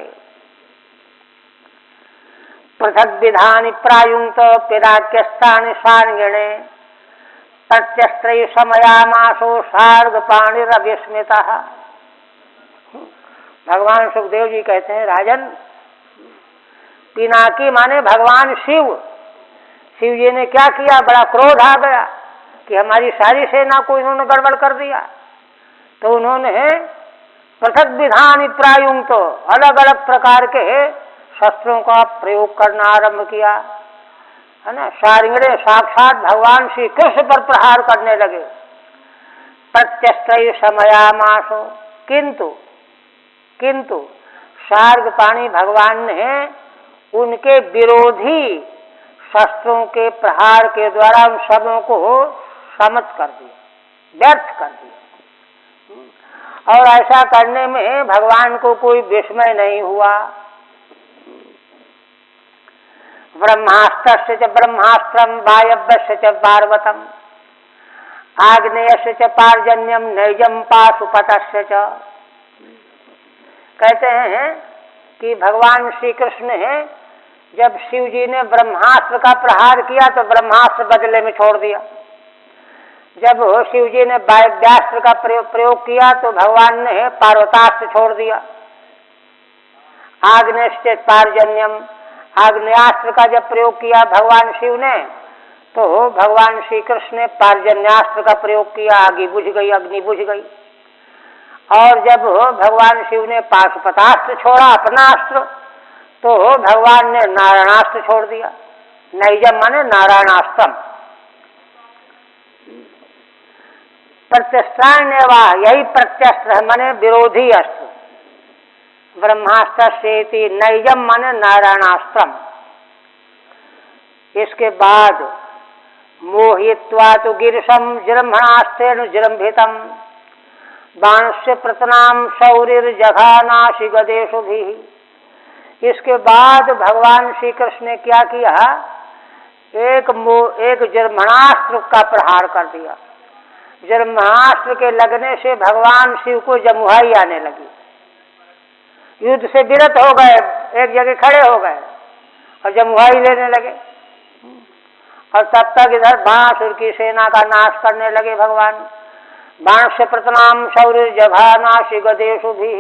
पृथक विधान प्रायुक्त पिराक्यस्तानि सार्ंगिणे प्रत्यस्त्रय समयामासो सार्ग पाणिरविस्मितः। भगवान सुखदेव जी कहते हैं, राजन, पिनाकी माने भगवान शिव, शिव जी ने क्या किया, बड़ा क्रोध आ गया कि हमारी सारी सेना को इन्होंने गड़बड़ कर दिया। तो उन्होंने पृथक विधान प्रायुक्त, अलग अलग प्रकार के शस्त्रों का प्रयोग करना आरंभ किया, है ना। सारंगिणे, साक्षात भगवान श्री कृष्ण पर प्रहार करने लगे। प्रत्यस्त्रय समयामासो, किंतु सार्ग पाणी भगवान ने उनके विरोधी शस्त्रों के प्रहार के द्वारा उन सबों को समाप्त कर दिया, व्यर्थ कर दिया। और ऐसा करने में भगवान को कोई विस्मय नहीं हुआ। ब्रह्मास्त्रस्य च ब्रह्मास्त्रम वायव्यस्य च वार्वतम आग्नेयस्य च पार्जन्यम नैजम पाशुपतस्य च। कहते हैं कि भगवान श्री कृष्ण ने, जब शिव जी ने ब्रह्मास्त्र का प्रहार किया तो ब्रह्मास्त्र बदले में छोड़ दिया। जब शिव जी ने वायव्यास्त्र का प्रयोग किया तो भगवान ने पार्वतास्त्र छोड़ दिया। आग्नेय पार्जन्यम, आग्नेयास्त्र का जब प्रयोग किया भगवान शिव ने, तो भगवान श्री कृष्ण ने पार्जन्यास्त्र का प्रयोग किया, आगे बुझ गई, अग्नि बुझ गई। और जब भगवान शिव ने पाशुपतास्त्र छोड़ा, अपना अस्त्र, तो भगवान ने नारायणास्त्र छोड़ दिया। नैजम माने नारायणास्त्रम। प्रत्यस्त्राण्यवा, यही प्रत्यस्त्र माने विरोधी अस्त्र। ब्रह्मास्त्र से नैजम माने नारायणास्त्रम। इसके बाद मोहित्वा तो गिरिशम जृंभणास्त्रेण जृंभितम बाणस्य प्रतनाम शौर्यर्जघानाशि गदेषु भी। इसके बाद भगवान श्री कृष्ण ने क्या किया, एक जर्मणास्त्र का प्रहार कर दिया। जर्मणास्त्र के लगने से भगवान शिव को जमुहाई आने लगी, युद्ध से विरत हो गए, एक जगह खड़े हो गए और जमुहाई लेने लगे। और तब तक इधर बाणासुर की सेना का नाश करने लगे भगवान। बाण से प्रतनाम शौर्य जघानाशि गदेषु भी,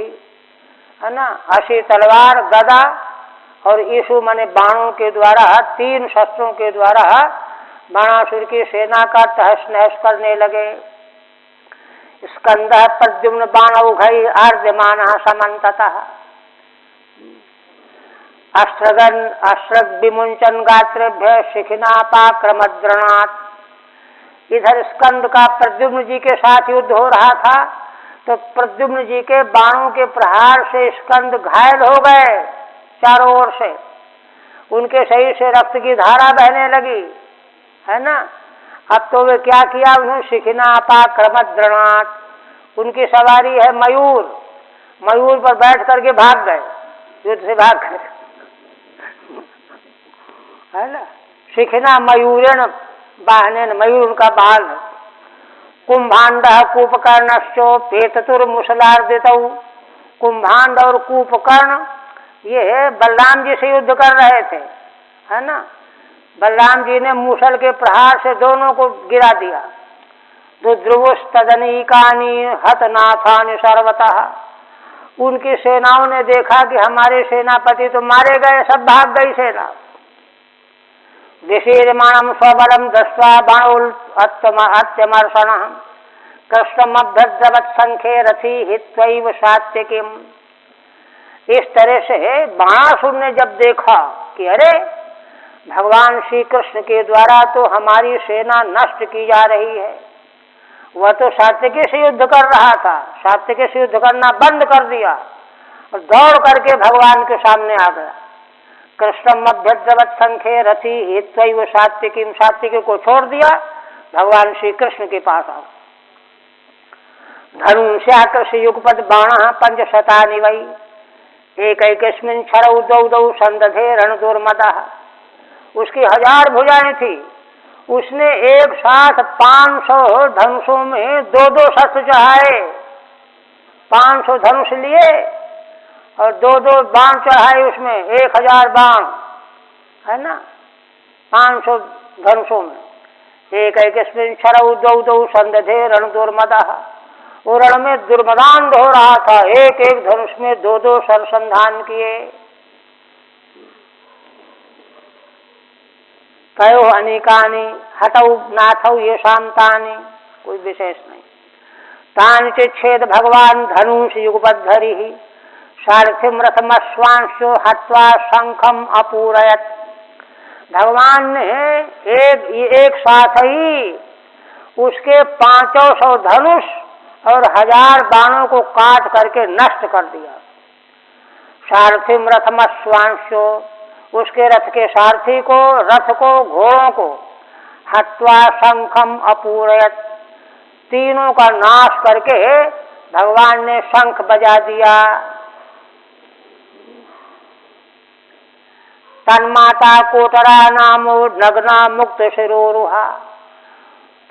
है ना। अशी तलवार, गदा और ईशु माने बाणों के द्वारा, तीन शस्त्रों के द्वारा बाणासुर की सेना का तहस नहस करने लगे। स्कंद प्रद्युम्न बाणौघै आर्द्यमान समन्ततः अस्त्रग विमुंचन गात्रेभ्य शिखिनापाक्रमद्रणात्। इधर स्कंद का प्रद्युम्न जी के साथ युद्ध हो रहा था, तो प्रद्युम्न जी के बाणों के प्रहार से स्कंद घायल हो गए चारों ओर से, उनके शरीर से रक्त की धारा बहने लगी, है ना। अब तो वे क्या किया, उन्होंने शिखिनापाक्रमद्रणात्, उनकी सवारी है मयूर, मयूर पर बैठ करके भाग गए, युद्ध से भाग गए, है ना। शिखिना मयूरेण वाहनेन, मयूर उनका बाल है। कुंभांड कूपकर्णश्चो पेतुर्मुसलार्दितौ। कुंभांड और कूपकर्ण ये बलराम जी से युद्ध कर रहे थे, है ना। बलराम जी ने मूसल के प्रहार से दोनों को गिरा दिया। तो ध्रुवस्तदनीकानि हतनाथानि सर्वतः। उनकी सेनाओं ने देखा कि हमारे सेनापति तो मारे गए, सब भाग गई सेना। विशीर्यमाणं स्वबलं दृष्ट्वा बाणोल्त्यमर्षणः कृष्णमभ्यद्रवत् संख्ये रथी हित्वैव सात्यकीम्। इस तरह से बाणासुर ने जब देखा कि अरे भगवान श्री कृष्ण के द्वारा तो हमारी सेना नष्ट की जा रही है, वह तो सात्यकी से युद्ध कर रहा था, सात्यकी से युद्ध करना बंद कर दिया और दौड़ करके भगवान के सामने आ गया। कृष्णम अभ्यद्रवत् संख्ये रथी हित्वैव सात्यकीम, सात्यकी को छोड़ दिया, भगवान श्री कृष्ण के पास आओ। धनुष्याकृष्य युगपद बाण पंचशतानि वै एकैकस्मिन् क्षरौ द्वौ द्वौ संदधे रणदुर्मदः। उसकी 1000 भुजाएं थी, उसने एक साथ 500 धनुषों में दो दो शस्त्र चढ़ाए। 500 धनुष लिए और दो दो बाण चढ़ाए, उसमें 1000 बाण है ना, 500 धनुषों में। एक एकस्मिन् क्षरौ द्वौ द्वौ संदधे रणदुर्मदः। वो रण में दुर्मदान हो रहा था, एक एक धनुष में दो दो सरसंधान किए। कयो अनेकानि हटौ नाथौ येषां तानि, कोई विशेष नहीं। तानि चिच्छेद भगवान धनुष युगपद्धरिः सारथिं रथमश्वांशो हत्वा शंखम अपूरयत। भगवान ने एक साथ ही उसके 500 धनुष और 1000 बाणों को काट करके नष्ट कर दिया। सारथिम रथमश्वांशो, उसके रथ के सारथी को, रथ को, घोड़ों को, हत्वा शंखम अपूरयत, तीनों का नाश करके भगवान ने शंख बजा दिया। तन्माता कोटरा नामो नग्ना मुक्त शिरोरुहा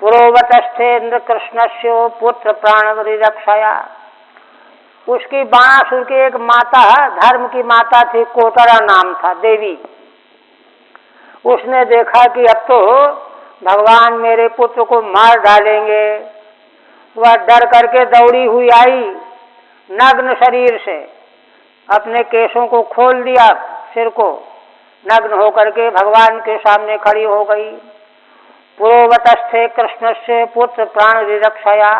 पुरोवतस्थेन्द्र कृष्णस्यो पुत्र प्राणवरिरक्षया। उसकी बाणासुर की एक माता, धर्म की माता थी, कोटरा नाम था, देवी। उसने देखा कि अब तो भगवान मेरे पुत्र को मार डालेंगे। वह डर करके दौड़ी हुई आई, नग्न शरीर से अपने केशों को खोल दिया, सिर को, नग्न होकर के भगवान के सामने खड़ी हो गई। पुरोवतस्थे कृष्ण से पुत्र प्राण विरक्षया,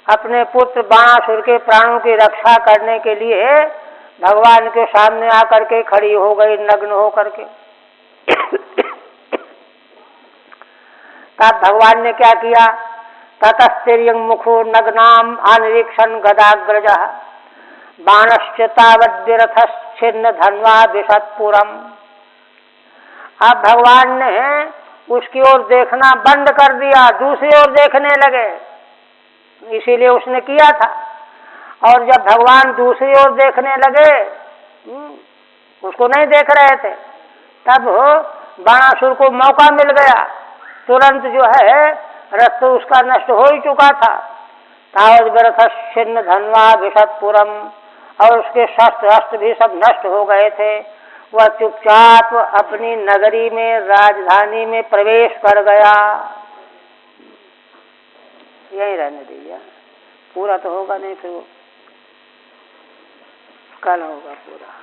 अपने पुत्र बाणासुर के प्राणों की रक्षा करने के लिए भगवान के सामने आकर के खड़ी हो गई, नग्न होकर के। तब भगवान ने क्या किया? ततस्तिर्यं मुखो नग्नाम अनिरीक्षण गदाग्रजः बाणश्च तावद्विरथश्छिन्न धन्वा विशत्पुरम। अब भगवान ने उसकी ओर देखना बंद कर दिया, दूसरी ओर देखने लगे, इसीलिए उसने किया था। और जब भगवान दूसरी ओर देखने लगे, उसको नहीं देख रहे थे, तब बाणासुर को मौका मिल गया। तुरंत जो है रथ तो उसका नष्ट हो ही चुका था। तावद विरथश्छिन्न धन्वा विशत्पुरम, और उसके शस्त्र अस्त्र भी सब नष्ट हो गए थे। वह चुपचाप अपनी नगरी में, राजधानी में प्रवेश कर गया। यही रहने दीजिए, पूरा तो होगा नहीं, फिर वो कल होगा पूरा।